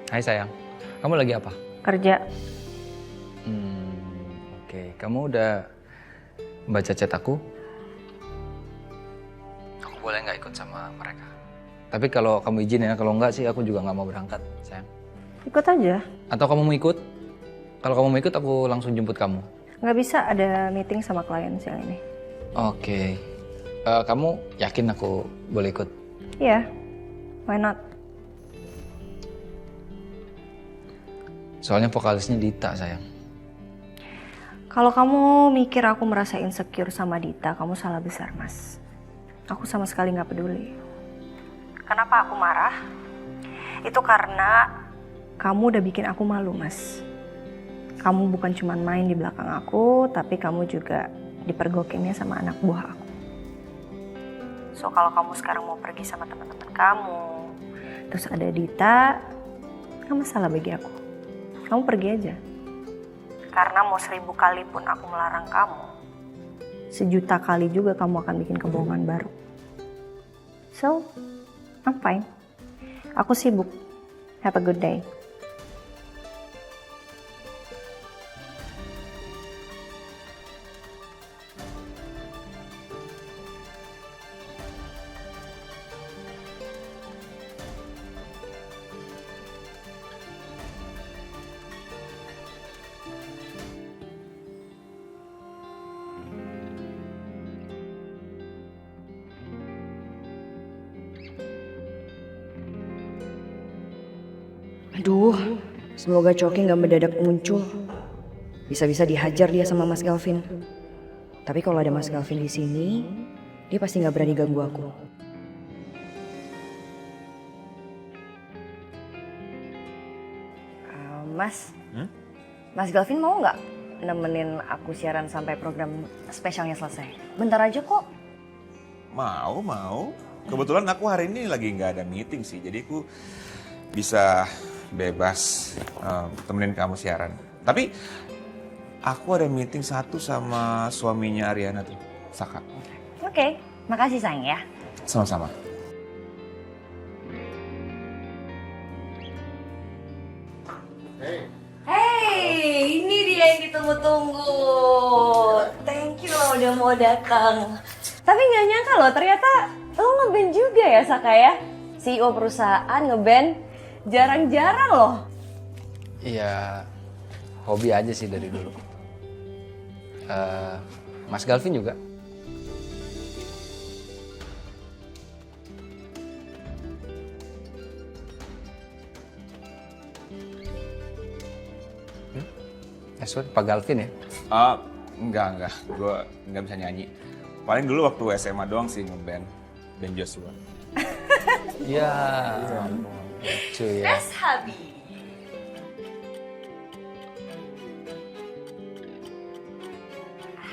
Hai sayang, kamu lagi apa? Kerja. Oke, kamu udah baca chat aku? Aku boleh nggak ikut sama mereka? Tapi kalau kamu izin ya, kalau nggak sih aku juga nggak mau berangkat, sayang. Ikut aja. Atau kamu mau ikut? Kalau kamu mau ikut, aku langsung jemput kamu. Nggak bisa, ada meeting sama klien siang ini. Oke. Kamu yakin aku boleh ikut? Iya, why not? Soalnya vokalisnya Dita, sayang. Kalau kamu mikir aku merasa insecure sama Dita, kamu salah besar, Mas. Aku sama sekali nggak peduli. Kenapa aku marah? Itu karena kamu udah bikin aku malu, Mas. Kamu bukan cuma main di belakang aku, tapi kamu juga dipergokinnya sama anak buah aku. So kalau kamu sekarang mau pergi sama teman-teman kamu, terus ada Dita, nggak masalah bagi aku. Kamu pergi aja. Karena mau 1000 kali pun aku melarang kamu, 1.000.000 kali juga kamu akan bikin kebohongan baru. So, I'm fine. Aku sibuk. Have a good day. Aduh, semoga Coki nggak mendadak muncul. Bisa-bisa dihajar dia sama Mas Galvin. Tapi kalau ada Mas Galvin di sini, dia pasti nggak berani ganggu aku. Mas, Mas Galvin mau nggak nemenin aku siaran sampai program spesialnya selesai? Bentar aja kok. Mau. Kebetulan aku hari ini lagi nggak ada meeting sih, jadi aku bisa bebas temenin kamu siaran. Tapi aku ada meeting satu sama suaminya Ariana tuh, Saka. Oke, makasih sayang ya. Sama-sama. Hey, ini dia yang ditunggu-tunggu. Thank you loh udah mau datang. Tapi nggak nyangka loh, ternyata lo ngeband juga ya Saka ya? CEO perusahaan ngeband jarang-jarang loh. Iya, hobi aja sih dari dulu. Mas Galvin juga. Pak Galvin ya? Enggak. Gue nggak bisa nyanyi. Paling dulu waktu SMA doang sih ngeband. Band Joshua. Iya. Lucu ya. That's Habi.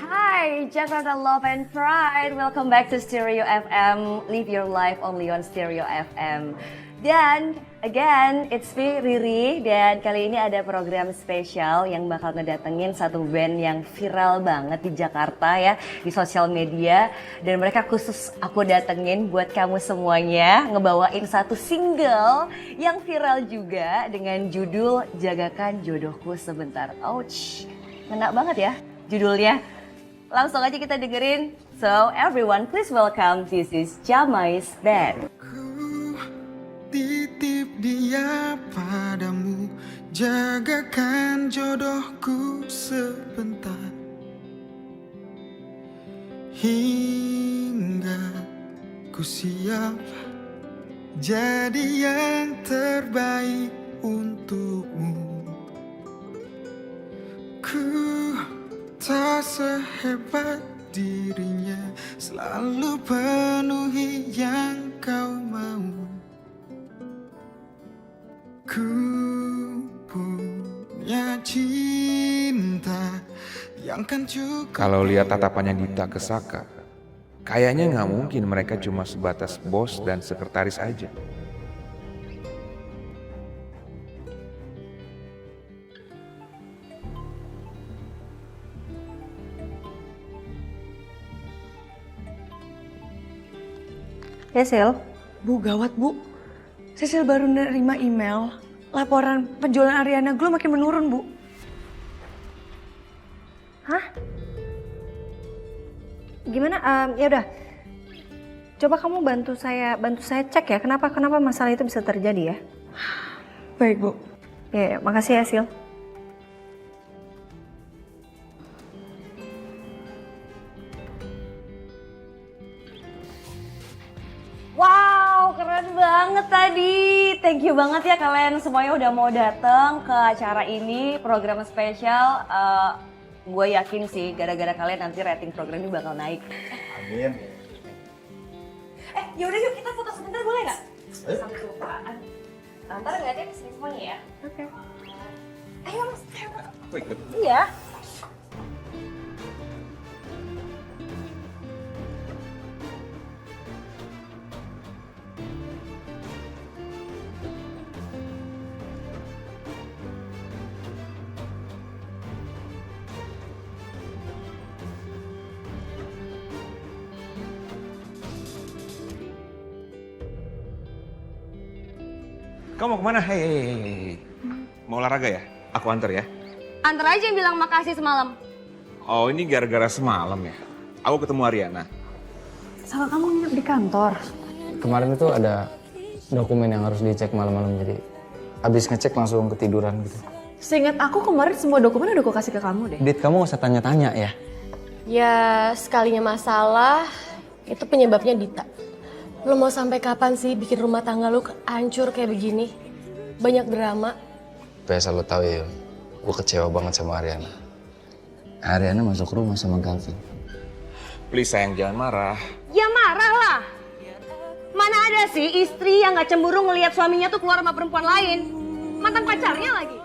Hi, Jakarta Love and Pride. Welcome back to Stereo FM. Live your life only on Stereo FM. Dan again, it's me Riri, dan kali ini ada program spesial yang bakal ngedatengin satu band yang viral banget di Jakarta ya, di sosial media. Dan mereka khusus aku datengin buat kamu semuanya, ngebawain satu single yang viral juga dengan judul Jagakan Jodohku Sebentar. Ouch, ngena banget ya judulnya. Langsung aja kita dengerin. So everyone please welcome, this is Jamai's Band. Titip dia padamu, jagakan jodohku sebentar, hingga ku siap jadi yang terbaik untukmu. Ku tak sehebat dirinya, selalu penuhi yang kau mau. Ku punya cinta Kalau lihat tatapannya Dita ke Saka, kayaknya nggak mungkin mereka cuma sebatas bos dan sekretaris aja. Ya, Sil. Bu, gawat Bu. Sisil baru nerima email. Laporan penjualan Ariana Glow makin menurun, Bu. Hah? Gimana? Ya udah. Coba kamu bantu saya cek ya. Kenapa masalah itu bisa terjadi ya? Baik, Bu. Ya, makasih ya, Sil. Wow, keren banget tadi. Thank you banget ya kalian semuanya udah mau datang ke acara ini, program spesial. Gue yakin sih gara-gara kalian nanti rating program ini bakal naik. Amin. Yaudah yuk kita foto sebentar boleh nggak? Sampai kelupaan. Ntar nggak ada kesini semuanya ya. Oke. Ayo mas. Aku ikut. Iya. Kamu mau kemana? Hei. Mau olahraga ya? Aku antar ya. Antar aja yang bilang makasih semalam. Oh, ini gara-gara semalam ya? Aku ketemu Ariana. Sama kamu nginep di kantor. Kemarin itu ada dokumen yang harus dicek malam-malam, jadi abis ngecek langsung ketiduran gitu. Seingat aku kemarin semua dokumen udah aku kasih ke kamu deh. Dit, kamu gak usah tanya-tanya ya. Ya sekalinya masalah, itu penyebabnya Dita. Lo mau sampai kapan sih bikin rumah tangga lo hancur kayak begini? Banyak drama. Tapi asal lo tahu ya, gue kecewa banget sama Ariana. Ariana masuk rumah sama Gavin. Please sayang, jangan marah. Ya marah lah. Mana ada sih istri yang gak cemburu ngelihat suaminya tuh keluar sama perempuan lain. Mantan pacarnya lagi.